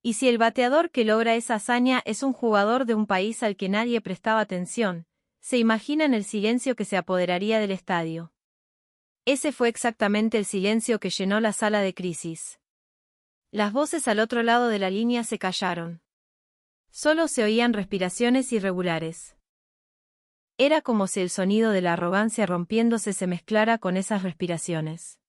Y si el bateador que logra esa hazaña es un jugador de un país al que nadie prestaba atención, se imaginan el silencio que se apoderaría del estadio. Ese fue exactamente el silencio que llenó la sala de crisis. Las voces al otro lado de la línea se callaron. Solo se oían respiraciones irregulares. Era como si el sonido de la arrogancia rompiéndose se mezclara con esas respiraciones.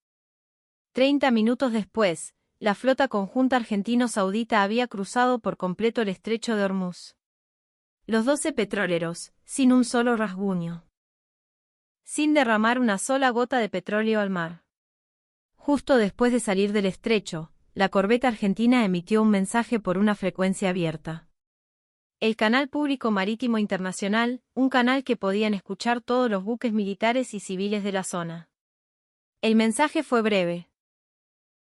30 minutos después, la flota conjunta argentino-saudita había cruzado por completo el estrecho de Hormuz. Los 12 petroleros, sin un solo rasguño. Sin derramar una sola gota de petróleo al mar. Justo después de salir del estrecho, la corbeta argentina emitió un mensaje por una frecuencia abierta. El Canal Público Marítimo Internacional, un canal que podían escuchar todos los buques militares y civiles de la zona. El mensaje fue breve.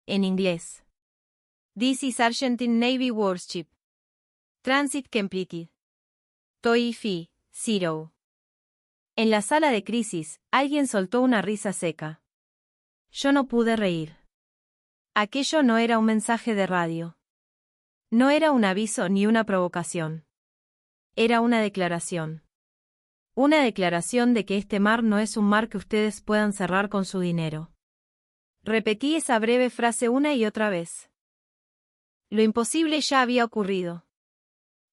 En inglés. This is Argentine Navy Warship. Transit completed. TOI 0. En la sala de crisis, alguien soltó una risa seca. Yo no pude reír. Aquello no era un mensaje de radio. No era un aviso ni una provocación. Era una declaración. Una declaración de que este mar no es un mar que ustedes puedan cerrar con su dinero. Repetí esa breve frase una y otra vez. Lo imposible ya había ocurrido.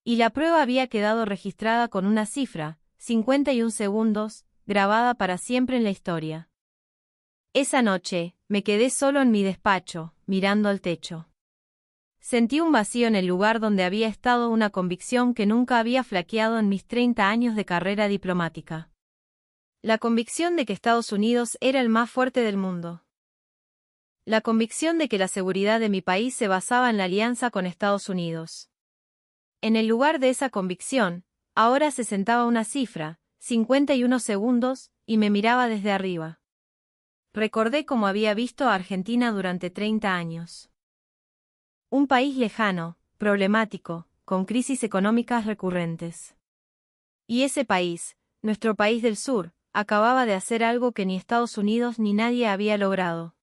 Y la prueba había quedado registrada con una cifra, 51 segundos, grabada para siempre en la historia. Esa noche, me quedé solo en mi despacho, mirando al techo. Sentí un vacío en el lugar donde había estado, una convicción que nunca había flaqueado en mis 30 años de carrera diplomática. La convicción de que Estados Unidos era el más fuerte del mundo. La convicción de que la seguridad de mi país se basaba en la alianza con Estados Unidos. En el lugar de esa convicción, ahora se sentaba una cifra, 51 segundos, y me miraba desde arriba. Recordé cómo había visto a Argentina durante 30 años. Un país lejano, problemático, con crisis económicas recurrentes. Y ese país, nuestro país del sur, acababa de hacer algo que ni Estados Unidos ni nadie había logrado.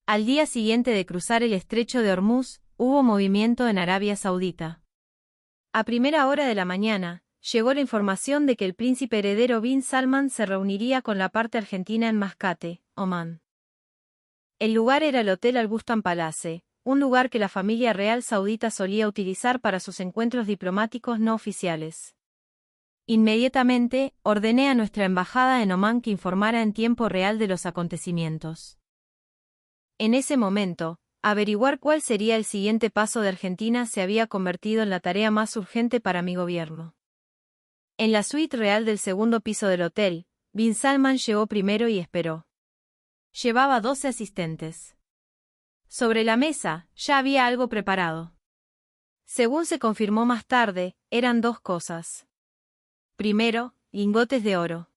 Al día siguiente de cruzar el estrecho de Hormuz, hubo movimiento en Arabia Saudita. A primera hora de la mañana, llegó la información de que el príncipe heredero Bin Salman se reuniría con la parte argentina en Mascate, Omán. El lugar era el Hotel Al Bustan Palace, un lugar que la familia real saudita solía utilizar para sus encuentros diplomáticos no oficiales. Inmediatamente, ordené a nuestra embajada en Omán que informara en tiempo real de los acontecimientos. En ese momento, averiguar cuál sería el siguiente paso de Argentina se había convertido en la tarea más urgente para mi gobierno. En la suite real del segundo piso del hotel, Bin Salman llegó primero y esperó. Llevaba 12 asistentes. Sobre la mesa, ya había algo preparado. Según se confirmó más tarde, eran dos cosas. Primero, lingotes de oro.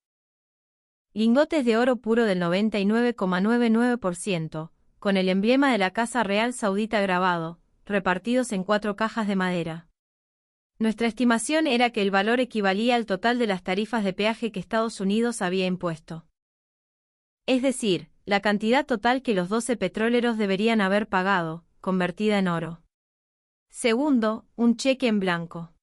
Lingotes de oro puro del 99,99%, con el emblema de la Casa Real Saudita grabado, repartidos en 4 cajas de madera. Nuestra estimación era que el valor equivalía al total de las tarifas de peaje que Estados Unidos había impuesto. Es decir, la cantidad total que los 12 petroleros deberían haber pagado, convertida en oro. Segundo, un cheque en blanco.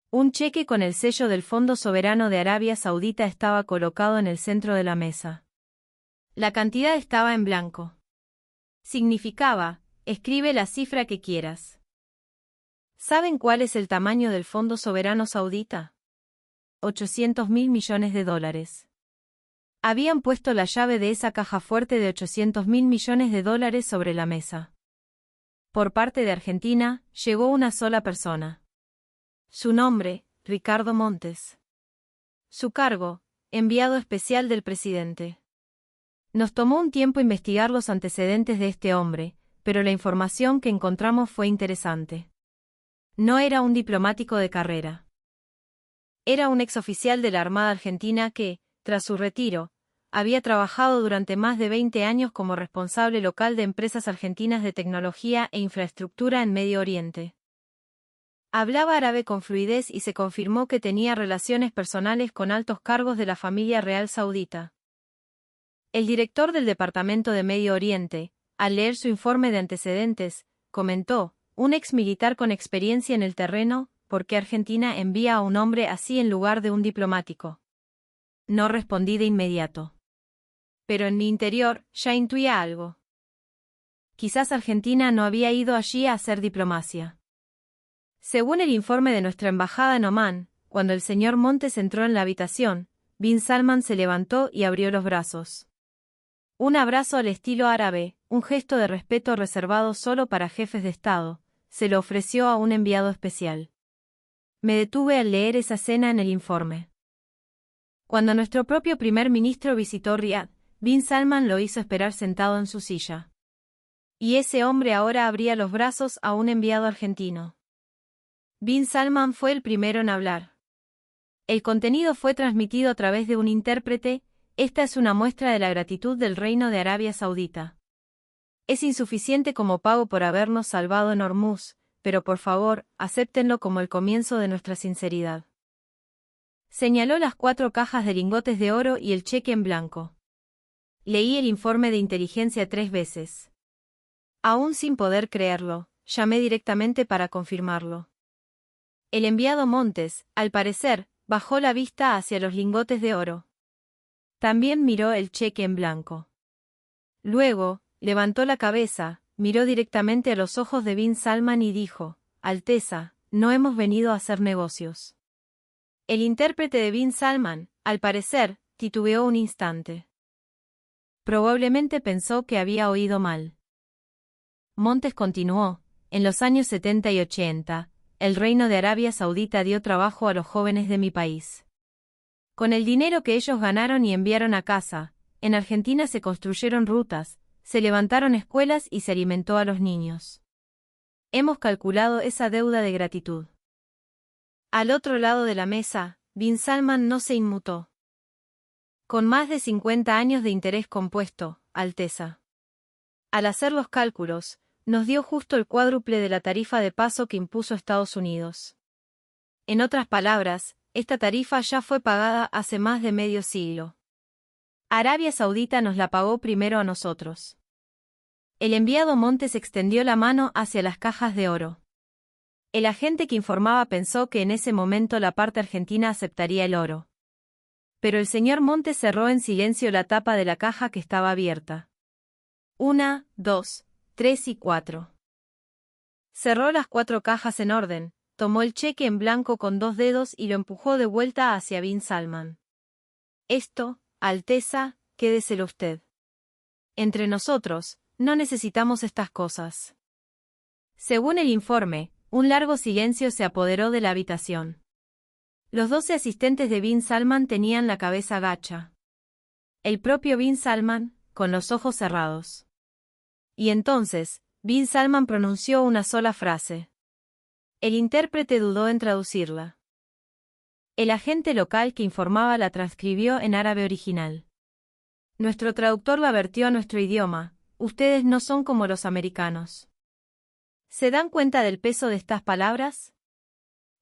Un cheque con el sello del Fondo Soberano de Arabia Saudita estaba colocado en el centro de la mesa. La cantidad estaba en blanco. Significaba, escribe la cifra que quieras. ¿Saben cuál es el tamaño del Fondo Soberano Saudita? 800.000 millones de dólares. Habían puesto la llave de esa caja fuerte de 800.000 millones de dólares sobre la mesa. Por parte de Argentina, llegó una sola persona. Su nombre, Ricardo Montes. Su cargo, enviado especial del presidente. Nos tomó un tiempo investigar los antecedentes de este hombre, pero la información que encontramos fue interesante. No era un diplomático de carrera. Era un exoficial de la Armada Argentina que, tras su retiro, había trabajado durante más de 20 años como responsable local de empresas argentinas de tecnología e infraestructura en Medio Oriente. Hablaba árabe con fluidez y se confirmó que tenía relaciones personales con altos cargos de la familia real saudita. El director del Departamento de Medio Oriente, al leer su informe de antecedentes, comentó, un ex militar con experiencia en el terreno, ¿por qué Argentina envía a un hombre así en lugar de un diplomático? No respondí de inmediato. Pero en mi interior, ya intuía algo. Quizás Argentina no había ido allí a hacer diplomacia. Según el informe de nuestra embajada en Omán, cuando el señor Montes entró en la habitación, Bin Salman se levantó y abrió los brazos. Un abrazo al estilo árabe, un gesto de respeto reservado solo para jefes de Estado, se lo ofreció a un enviado especial. Me detuve al leer esa escena en el informe. Cuando nuestro propio primer ministro visitó Riad, Bin Salman lo hizo esperar sentado en su silla. Y ese hombre ahora abría los brazos a un enviado argentino. Bin Salman fue el primero en hablar. El contenido fue transmitido a través de un intérprete. Esta es una muestra de la gratitud del Reino de Arabia Saudita. Es insuficiente como pago por habernos salvado en Hormuz, pero por favor, acéptenlo como el comienzo de nuestra sinceridad. Señaló las 4 cajas de lingotes de oro y el cheque en blanco. Leí el informe de inteligencia 3 veces. Aún sin poder creerlo, llamé directamente para confirmarlo. El enviado Montes, al parecer, bajó la vista hacia los lingotes de oro. También miró el cheque en blanco. Luego, levantó la cabeza, miró directamente a los ojos de Bin Salman y dijo: Alteza, no hemos venido a hacer negocios. El intérprete de Bin Salman, al parecer, titubeó un instante. Probablemente pensó que había oído mal. Montes continuó: en los años 70 y 80, el Reino de Arabia Saudita dio trabajo a los jóvenes de mi país. Con el dinero que ellos ganaron y enviaron a casa, en Argentina se construyeron rutas, se levantaron escuelas y se alimentó a los niños. Hemos calculado esa deuda de gratitud. Al otro lado de la mesa, Bin Salman no se inmutó. Con más de 50 años de interés compuesto, Alteza. Al hacer los cálculos, nos dio justo el cuádruple de la tarifa de paso que impuso Estados Unidos. En otras palabras, esta tarifa ya fue pagada hace más de medio siglo. Arabia Saudita nos la pagó primero a nosotros. El enviado Montes extendió la mano hacia las cajas de oro. El agente que informaba pensó que en ese momento la parte argentina aceptaría el oro. Pero el señor Montes cerró en silencio la tapa de la caja que estaba abierta. 1, 2, 3 y 4. Cerró las 4 cajas en orden, tomó el cheque en blanco con 2 dedos y lo empujó de vuelta hacia Bin Salman. Esto, Alteza, quédeselo usted. Entre nosotros, no necesitamos estas cosas. Según el informe, un largo silencio se apoderó de la habitación. Los 12 asistentes de Bin Salman tenían la cabeza gacha. El propio Bin Salman, con los ojos cerrados. Y entonces, Bin Salman pronunció una sola frase. El intérprete dudó en traducirla. El agente local que informaba la transcribió en árabe original. Nuestro traductor la vertió a nuestro idioma: ustedes no son como los americanos. ¿Se dan cuenta del peso de estas palabras?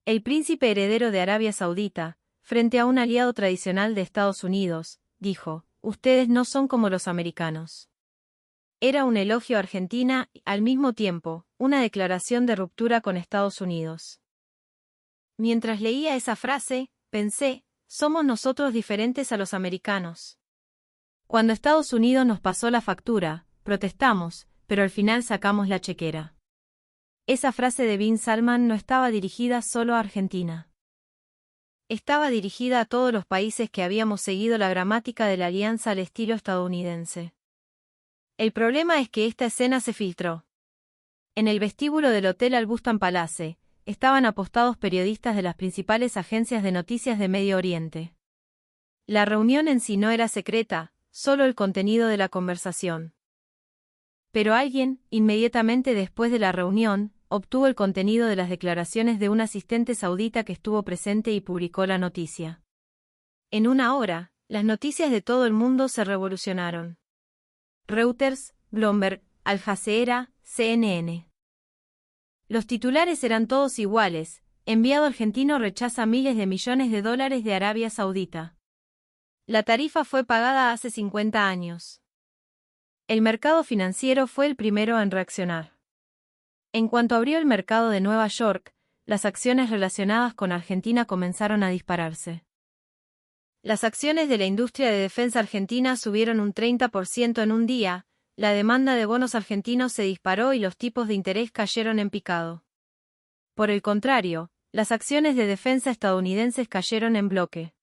El príncipe heredero de Arabia Saudita, frente a un aliado tradicional de Estados Unidos, dijo: ustedes no son como los americanos. Era un elogio a Argentina y, al mismo tiempo, una declaración de ruptura con Estados Unidos. Mientras leía esa frase, pensé: somos nosotros diferentes a los americanos. Cuando Estados Unidos nos pasó la factura, protestamos, pero al final sacamos la chequera. Esa frase de Bin Salman no estaba dirigida solo a Argentina. Estaba dirigida a todos los países que habíamos seguido la gramática de la alianza al estilo estadounidense. El problema es que esta escena se filtró. En el vestíbulo del Hotel Al-Bustan Palace, estaban apostados periodistas de las principales agencias de noticias de Medio Oriente. La reunión en sí no era secreta, solo el contenido de la conversación. Pero alguien, inmediatamente después de la reunión, obtuvo el contenido de las declaraciones de un asistente saudita que estuvo presente y publicó la noticia. En una hora, las noticias de todo el mundo se revolucionaron. Reuters, Bloomberg, Al Jazeera, CNN. Los titulares eran todos iguales: enviado argentino rechaza miles de millones de dólares de Arabia Saudita. La tarifa fue pagada hace 50 años. El mercado financiero fue el primero en reaccionar. En cuanto abrió el mercado de Nueva York, las acciones relacionadas con Argentina comenzaron a dispararse. Las acciones de la industria de defensa argentina subieron un 30% en un día, la demanda de bonos argentinos se disparó y los tipos de interés cayeron en picado. Por el contrario, las acciones de defensa estadounidenses cayeron en bloque.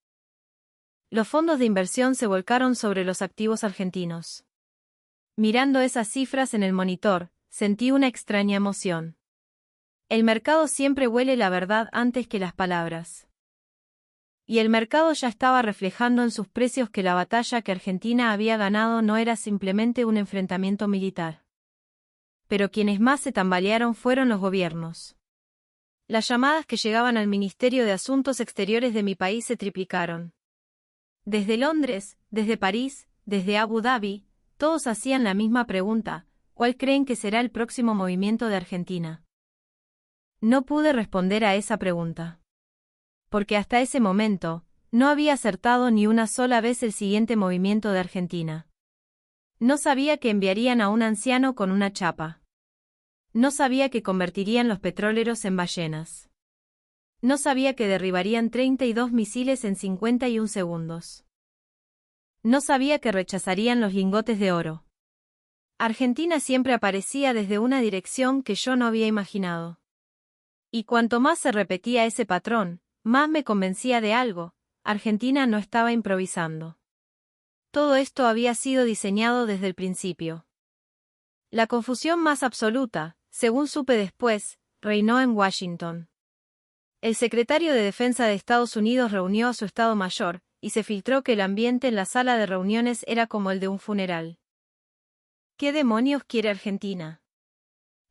Los fondos de inversión se volcaron sobre los activos argentinos. Mirando esas cifras en el monitor, sentí una extraña emoción. El mercado siempre huele la verdad antes que las palabras. Y el mercado ya estaba reflejando en sus precios que la batalla que Argentina había ganado no era simplemente un enfrentamiento militar. Pero quienes más se tambalearon fueron los gobiernos. Las llamadas que llegaban al Ministerio de Asuntos Exteriores de mi país se triplicaron. Desde Londres, desde París, desde Abu Dhabi, todos hacían la misma pregunta: ¿cuál creen que será el próximo movimiento de Argentina? No pude responder a esa pregunta. Porque hasta ese momento, no había acertado ni una sola vez el siguiente movimiento de Argentina. No sabía que enviarían a un anciano con una chapa. No sabía que convertirían los petroleros en ballenas. No sabía que derribarían 32 misiles en 51 segundos. No sabía que rechazarían los lingotes de oro. Argentina siempre aparecía desde una dirección que yo no había imaginado. Y cuanto más se repetía ese patrón, más me convencía de algo: Argentina no estaba improvisando. Todo esto había sido diseñado desde el principio. La confusión más absoluta, según supe después, reinó en Washington. El secretario de Defensa de Estados Unidos reunió a su Estado Mayor, y se filtró que el ambiente en la sala de reuniones era como el de un funeral. ¿Qué demonios quiere Argentina?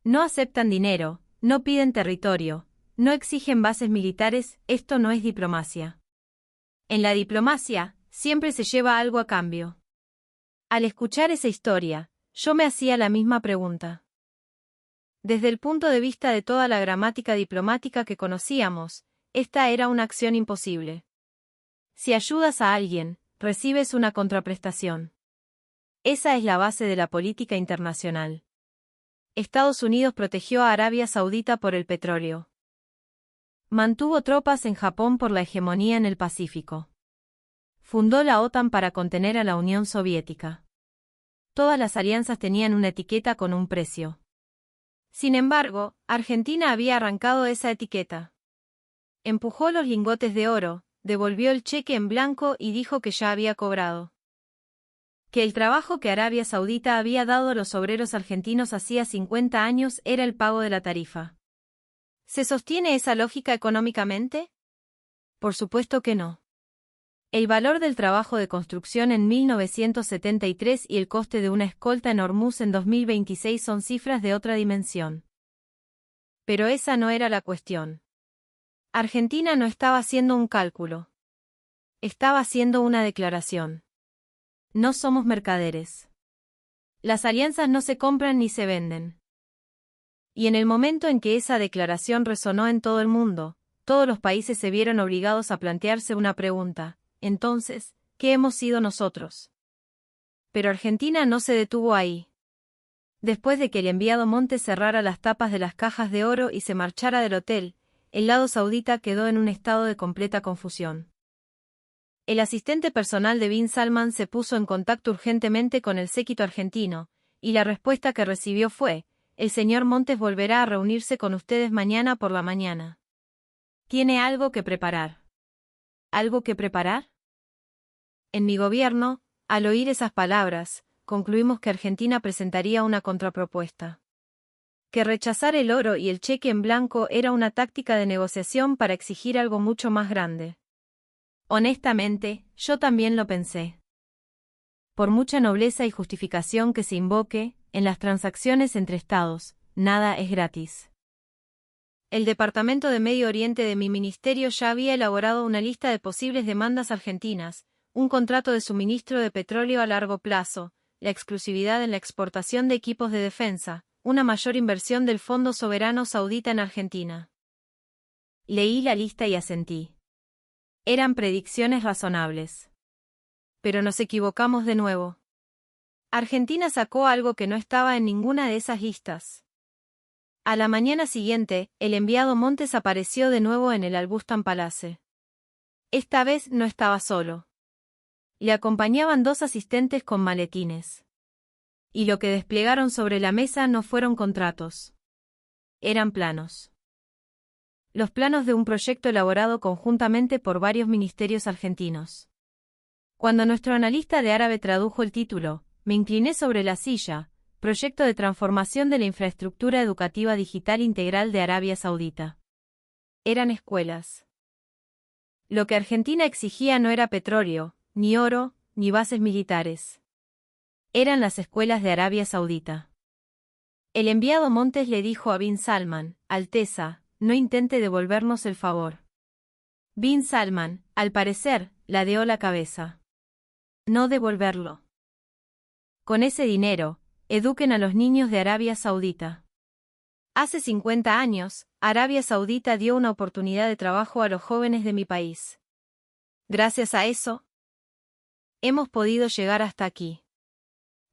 No aceptan dinero, no piden territorio, no exigen bases militares, esto no es diplomacia. En la diplomacia, siempre se lleva algo a cambio. Al escuchar esa historia, yo me hacía la misma pregunta. Desde el punto de vista de toda la gramática diplomática que conocíamos, esta era una acción imposible. Si ayudas a alguien, recibes una contraprestación. Esa es la base de la política internacional. Estados Unidos protegió a Arabia Saudita por el petróleo. Mantuvo tropas en Japón por la hegemonía en el Pacífico. Fundó la OTAN para contener a la Unión Soviética. Todas las alianzas tenían una etiqueta con un precio. Sin embargo, Argentina había arrancado esa etiqueta. Empujó los lingotes de oro, devolvió el cheque en blanco y dijo que ya había cobrado. Que el trabajo que Arabia Saudita había dado a los obreros argentinos hacía 50 años era el pago de la tarifa. ¿Se sostiene esa lógica económicamente? Por supuesto que no. El valor del trabajo de construcción en 1973 y el coste de una escolta en Hormuz en 2026 son cifras de otra dimensión. Pero esa no era la cuestión. Argentina no estaba haciendo un cálculo. Estaba haciendo una declaración. No somos mercaderes. Las alianzas no se compran ni se venden. Y en el momento en que esa declaración resonó en todo el mundo, todos los países se vieron obligados a plantearse una pregunta: entonces, ¿qué hemos sido nosotros? Pero Argentina no se detuvo ahí. Después de que el enviado Montes cerrara las tapas de las cajas de oro y se marchara del hotel, el lado saudita quedó en un estado de completa confusión. El asistente personal de Bin Salman se puso en contacto urgentemente con el séquito argentino, y la respuesta que recibió fue: el señor Montes volverá a reunirse con ustedes mañana por la mañana. ¿Tiene algo que preparar? ¿Algo que preparar? En mi gobierno, al oír esas palabras, concluimos que Argentina presentaría una contrapropuesta. Que rechazar el oro y el cheque en blanco era una táctica de negociación para exigir algo mucho más grande. Honestamente, yo también lo pensé. Por mucha nobleza y justificación que se invoque, en las transacciones entre estados, nada es gratis. El Departamento de Medio Oriente de mi ministerio ya había elaborado una lista de posibles demandas argentinas: un contrato de suministro de petróleo a largo plazo, la exclusividad en la exportación de equipos de defensa, una mayor inversión del Fondo Soberano Saudita en Argentina. Leí la lista y asentí. Eran predicciones razonables. Pero nos equivocamos de nuevo. Argentina sacó algo que no estaba en ninguna de esas listas. A la mañana siguiente, el enviado Montes apareció de nuevo en el Albustan Palace. Esta vez no estaba solo. Le acompañaban 2 asistentes con maletines. Y lo que desplegaron sobre la mesa no fueron contratos. Eran planos. Los planos de un proyecto elaborado conjuntamente por varios ministerios argentinos. Cuando nuestro analista de árabe tradujo el título, me incliné sobre la silla: Proyecto de transformación de la infraestructura educativa digital integral de Arabia Saudita. Eran escuelas. Lo que Argentina exigía no era petróleo, ni oro, ni bases militares. Eran las escuelas de Arabia Saudita. El enviado Montes le dijo a bin Salman: Alteza, no intente devolvernos el favor. Bin Salman, al parecer, ladeó la cabeza. No devolverlo. Con ese dinero, eduquen a los niños de Arabia Saudita. Hace 50 años, Arabia Saudita dio una oportunidad de trabajo a los jóvenes de mi país. Gracias a eso, hemos podido llegar hasta aquí.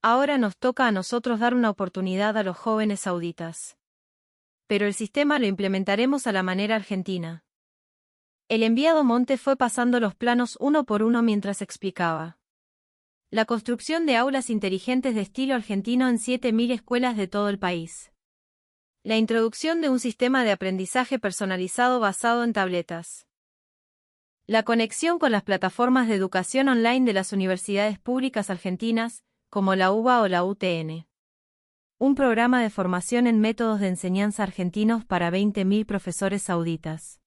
Ahora nos toca a nosotros dar una oportunidad a los jóvenes sauditas. Pero el sistema lo implementaremos a la manera argentina. El enviado Montes fue pasando los planos uno por uno mientras explicaba. La construcción de aulas inteligentes de estilo argentino en 7.000 escuelas de todo el país. La introducción de un sistema de aprendizaje personalizado basado en tabletas. La conexión con las plataformas de educación online de las universidades públicas argentinas, como la UBA o la UTN. Un programa de formación en métodos de enseñanza argentinos para 20.000 profesores sauditas.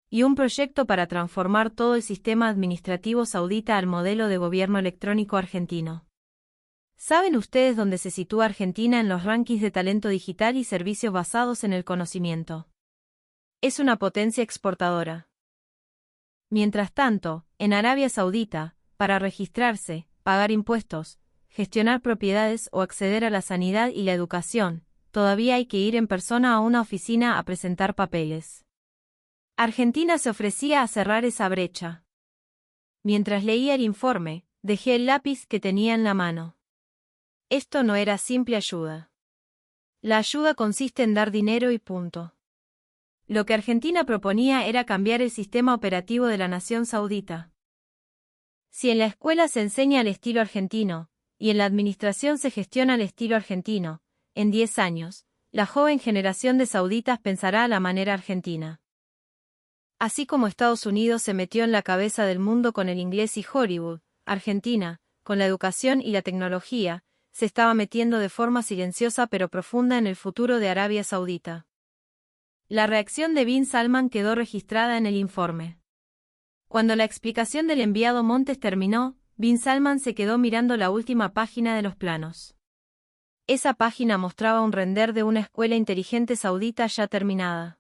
Y un proyecto para transformar todo el sistema administrativo saudita al modelo de gobierno electrónico argentino. ¿Saben ustedes dónde se sitúa Argentina en los rankings de talento digital y servicios basados en el conocimiento? Es una potencia exportadora. Mientras tanto, en Arabia Saudita, para registrarse, pagar impuestos, gestionar propiedades o acceder a la sanidad y la educación, todavía hay que ir en persona a una oficina a presentar papeles. Argentina se ofrecía a cerrar esa brecha. Mientras leía el informe, dejé el lápiz que tenía en la mano. Esto no era simple ayuda. La ayuda consiste en dar dinero y punto. Lo que Argentina proponía era cambiar el sistema operativo de la nación saudita. Si en la escuela se enseña al estilo argentino, y en la administración se gestiona al estilo argentino, en 10 años, la joven generación de sauditas pensará a la manera argentina. Así como Estados Unidos se metió en la cabeza del mundo con el inglés y Hollywood, Argentina, con la educación y la tecnología, se estaba metiendo de forma silenciosa pero profunda en el futuro de Arabia Saudita. La reacción de bin Salman quedó registrada en el informe. Cuando la explicación del enviado Montes terminó, bin Salman se quedó mirando la última página de los planos. Esa página mostraba un render de una escuela inteligente saudita ya terminada.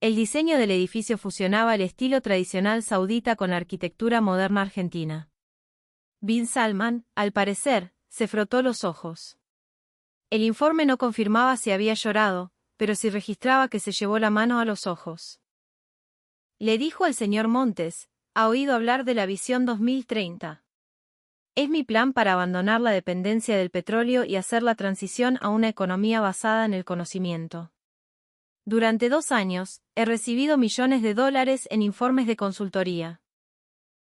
El diseño del edificio fusionaba el estilo tradicional saudita con la arquitectura moderna argentina. Bin Salman, al parecer, se frotó los ojos. El informe no confirmaba si había llorado, pero sí registraba que se llevó la mano a los ojos. Le dijo al señor Montes: ¿ha oído hablar de la Visión 2030? Es mi plan para abandonar la dependencia del petróleo y hacer la transición a una economía basada en el conocimiento. Durante 2 años, he recibido millones de dólares en informes de consultoría.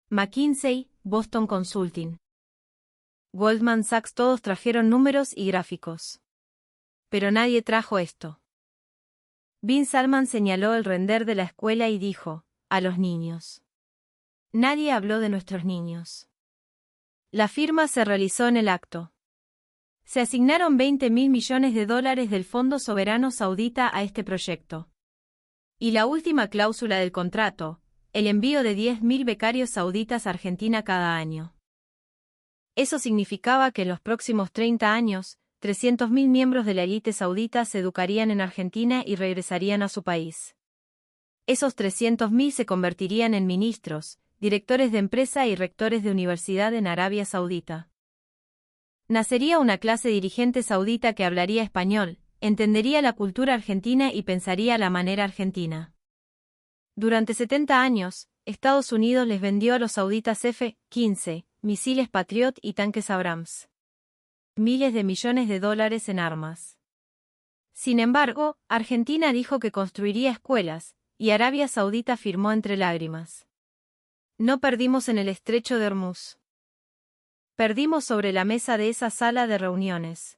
McKinsey, Boston Consulting, Goldman Sachs, todos trajeron números y gráficos. Pero nadie trajo esto. Bin Salman señaló el render de la escuela y dijo: a los niños. Nadie habló de nuestros niños. La firma se realizó en el acto. Se asignaron 20.000 millones de dólares del Fondo Soberano Saudita a este proyecto. Y la última cláusula del contrato, el envío de 10.000 becarios sauditas a Argentina cada año. Eso significaba que en los próximos 30 años, 300.000 miembros de la élite saudita se educarían en Argentina y regresarían a su país. Esos 300.000 se convertirían en ministros, directores de empresa y rectores de universidad en Arabia Saudita. Nacería una clase dirigente saudita que hablaría español, entendería la cultura argentina y pensaría a la manera argentina. Durante 70 años, Estados Unidos les vendió a los sauditas F-15, misiles Patriot y tanques Abrams. Miles de millones de dólares en armas. Sin embargo, Argentina dijo que construiría escuelas, y Arabia Saudita firmó entre lágrimas. No perdimos en el estrecho de Hormuz. Perdimos sobre la mesa de esa sala de reuniones.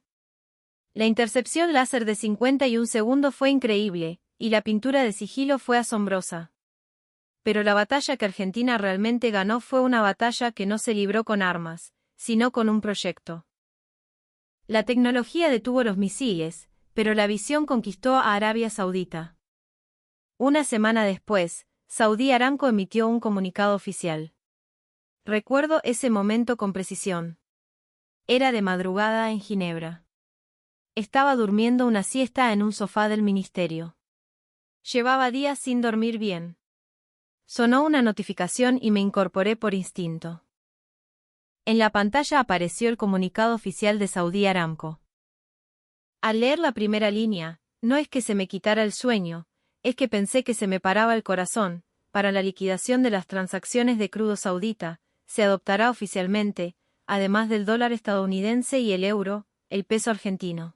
La intercepción láser de 51 segundos fue increíble, y la pintura de sigilo fue asombrosa. Pero la batalla que Argentina realmente ganó fue una batalla que no se libró con armas, sino con un proyecto. La tecnología detuvo los misiles, pero la visión conquistó a Arabia Saudita. Una semana después, Saudi Aramco emitió un comunicado oficial. Recuerdo ese momento con precisión. Era de madrugada en Ginebra. Estaba durmiendo una siesta en un sofá del ministerio. Llevaba días sin dormir bien. Sonó una notificación y me incorporé por instinto. En la pantalla apareció el comunicado oficial de Saudi Aramco. Al leer la primera línea, no es que se me quitara el sueño, es que pensé que se me paraba el corazón. Para la liquidación de las transacciones de crudo saudita, se adoptará oficialmente, además del dólar estadounidense y el euro, el peso argentino.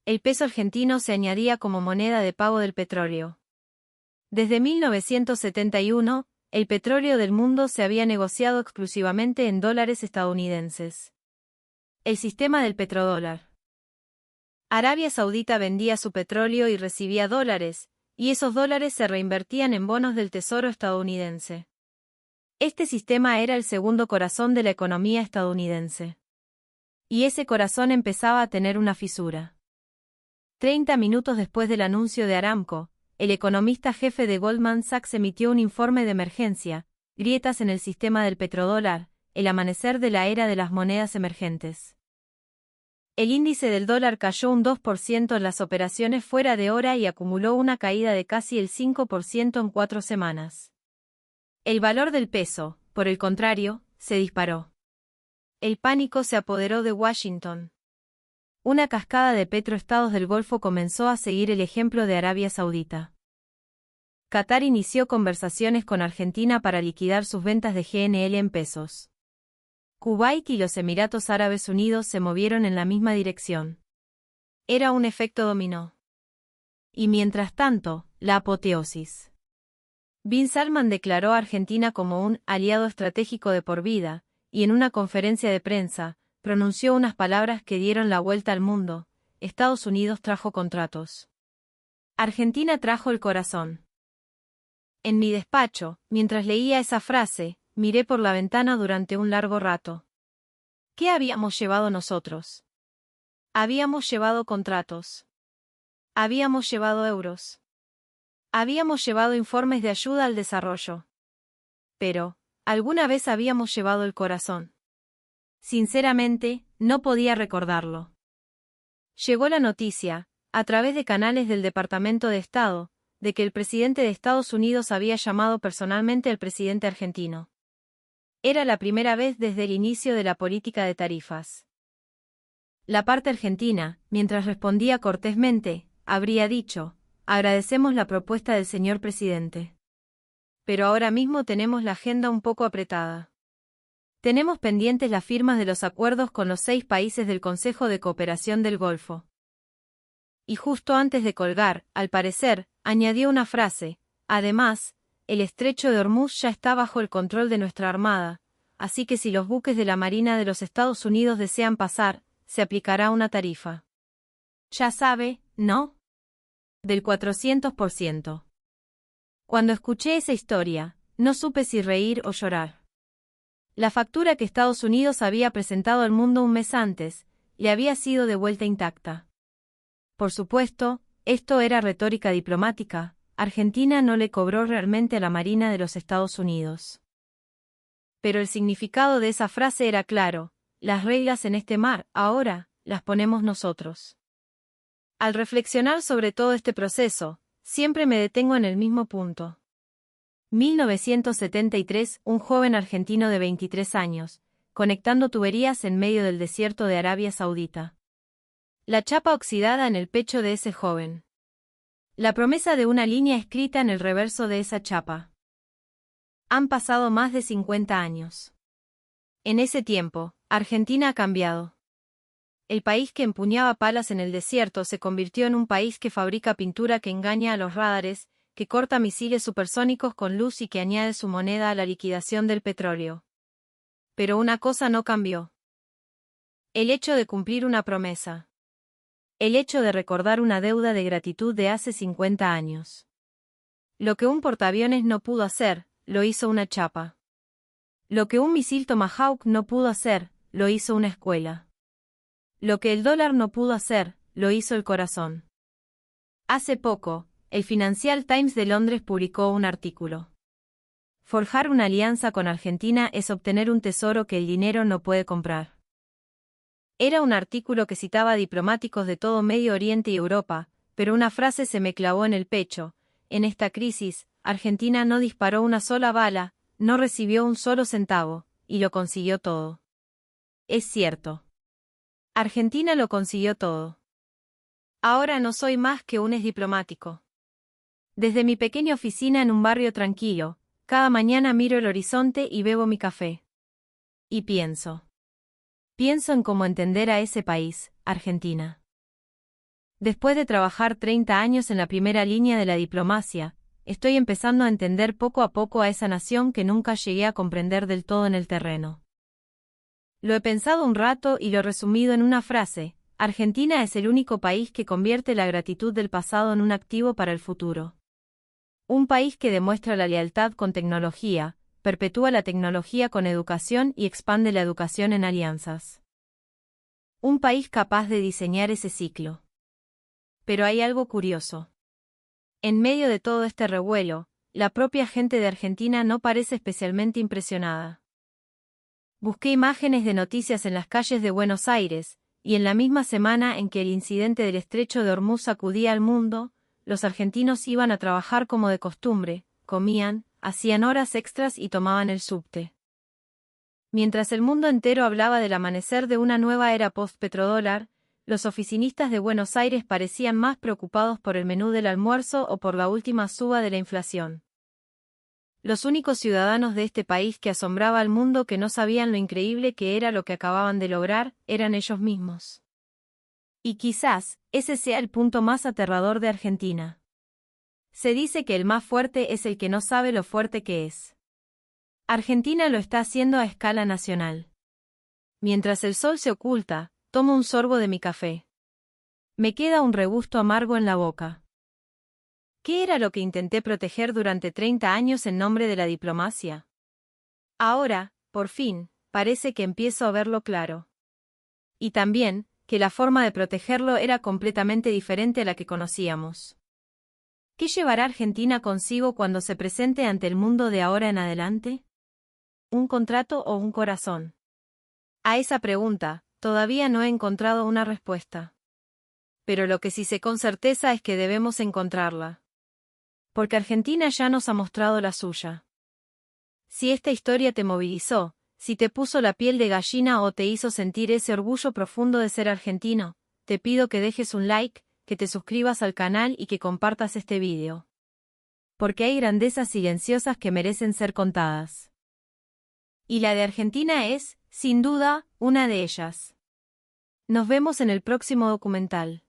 El peso argentino se añadía como moneda de pago del petróleo. Desde 1971, el petróleo del mundo se había negociado exclusivamente en dólares estadounidenses. El sistema del petrodólar. Arabia Saudita vendía su petróleo y recibía dólares, y esos dólares se reinvertían en bonos del Tesoro estadounidense. Este sistema era el segundo corazón de la economía estadounidense. Y ese corazón empezaba a tener una fisura. 30 minutos después del anuncio de Aramco, el economista jefe de Goldman Sachs emitió un informe de emergencia, grietas en el sistema del petrodólar, el amanecer de la era de las monedas emergentes. El índice del dólar cayó un 2% en las operaciones fuera de hora y acumuló una caída de casi el 5% en 4 semanas. El valor del peso, por el contrario, se disparó. El pánico se apoderó de Washington. Una cascada de petroestados del Golfo comenzó a seguir el ejemplo de Arabia Saudita. Qatar inició conversaciones con Argentina para liquidar sus ventas de GNL en pesos. Kuwait y los Emiratos Árabes Unidos se movieron en la misma dirección. Era un efecto dominó. Y mientras tanto, la apoteosis. Bin Salman declaró a Argentina como un aliado estratégico de por vida, y en una conferencia de prensa, pronunció unas palabras que dieron la vuelta al mundo: Estados Unidos trajo contratos. Argentina trajo el corazón. En mi despacho, mientras leía esa frase, miré por la ventana durante un largo rato. ¿Qué habíamos llevado nosotros? Habíamos llevado contratos. Habíamos llevado euros. Habíamos llevado informes de ayuda al desarrollo. Pero, ¿alguna vez habíamos llevado el corazón? Sinceramente, no podía recordarlo. Llegó la noticia, a través de canales del Departamento de Estado, de que el presidente de Estados Unidos había llamado personalmente al presidente argentino. Era la primera vez desde el inicio de la política de tarifas. La parte argentina, mientras respondía cortésmente, habría dicho: agradecemos la propuesta del señor presidente. Pero ahora mismo tenemos la agenda un poco apretada. Tenemos pendientes las firmas de los acuerdos con los 6 países del Consejo de Cooperación del Golfo. Y justo antes de colgar, al parecer, añadió una frase: además, el estrecho de Hormuz ya está bajo el control de nuestra armada, así que si los buques de la Marina de los Estados Unidos desean pasar, se aplicará una tarifa. Ya sabe, ¿no? Del 400%. Cuando escuché esa historia, no supe si reír o llorar. La factura que Estados Unidos había presentado al mundo un mes antes, le había sido devuelta intacta. Por supuesto, esto era retórica diplomática. Argentina no le cobró realmente a la Marina de los Estados Unidos. Pero el significado de esa frase era claro: las reglas en este mar, ahora, las ponemos nosotros. Al reflexionar sobre todo este proceso, siempre me detengo en el mismo punto. 1973, un joven argentino de 23 años, conectando tuberías en medio del desierto de Arabia Saudita. La chapa oxidada en el pecho de ese joven. La promesa de una línea escrita en el reverso de esa chapa. Han pasado más de 50 años. En ese tiempo, Argentina ha cambiado. El país que empuñaba palas en el desierto se convirtió en un país que fabrica pintura que engaña a los radares, que corta misiles supersónicos con luz y que añade su moneda a la liquidación del petróleo. Pero una cosa no cambió. El hecho de cumplir una promesa. El hecho de recordar una deuda de gratitud de hace 50 años. Lo que un portaaviones no pudo hacer, lo hizo una chapa. Lo que un misil Tomahawk no pudo hacer, lo hizo una escuela. Lo que el dólar no pudo hacer, lo hizo el corazón. Hace poco, el Financial Times de Londres publicó un artículo. Forjar una alianza con Argentina es obtener un tesoro que el dinero no puede comprar. Era un artículo que citaba diplomáticos de todo Medio Oriente y Europa, pero una frase se me clavó en el pecho. En esta crisis, Argentina no disparó una sola bala, no recibió un solo centavo, y lo consiguió todo. Es cierto. Argentina lo consiguió todo. Ahora no soy más que un diplomático. Desde mi pequeña oficina en un barrio tranquilo, cada mañana miro el horizonte y bebo mi café. Y pienso. Pienso en cómo entender a ese país, Argentina. Después de trabajar 30 años en la primera línea de la diplomacia, estoy empezando a entender poco a poco a esa nación que nunca llegué a comprender del todo en el terreno. Lo he pensado un rato y lo he resumido en una frase: Argentina es el único país que convierte la gratitud del pasado en un activo para el futuro. Un país que demuestra la lealtad con tecnología, perpetúa la tecnología con educación y expande la educación en alianzas. Un país capaz de diseñar ese ciclo. Pero hay algo curioso. En medio de todo este revuelo, la propia gente de Argentina no parece especialmente impresionada. Busqué imágenes de noticias en las calles de Buenos Aires, y en la misma semana en que el incidente del Estrecho de Hormuz sacudía al mundo, los argentinos iban a trabajar como de costumbre, comían, hacían horas extras y tomaban el subte. Mientras el mundo entero hablaba del amanecer de una nueva era post-petrodólar, los oficinistas de Buenos Aires parecían más preocupados por el menú del almuerzo o por la última suba de la inflación. Los únicos ciudadanos de este país que asombraba al mundo que no sabían lo increíble que era lo que acababan de lograr, eran ellos mismos. Y quizás, ese sea el punto más aterrador de Argentina. Se dice que el más fuerte es el que no sabe lo fuerte que es. Argentina lo está haciendo a escala nacional. Mientras el sol se oculta, tomo un sorbo de mi café. Me queda un regusto amargo en la boca. ¿Qué era lo que intenté proteger durante 30 años en nombre de la diplomacia? Ahora, por fin, parece que empiezo a verlo claro. Y también, que la forma de protegerlo era completamente diferente a la que conocíamos. ¿Qué llevará Argentina consigo cuando se presente ante el mundo de ahora en adelante? ¿Un contrato o un corazón? A esa pregunta, todavía no he encontrado una respuesta. Pero lo que sí sé con certeza es que debemos encontrarla. Porque Argentina ya nos ha mostrado la suya. Si esta historia te movilizó, si te puso la piel de gallina o te hizo sentir ese orgullo profundo de ser argentino, te pido que dejes un like, que te suscribas al canal y que compartas este vídeo. Porque hay grandezas silenciosas que merecen ser contadas. Y la de Argentina es, sin duda, una de ellas. Nos vemos en el próximo documental.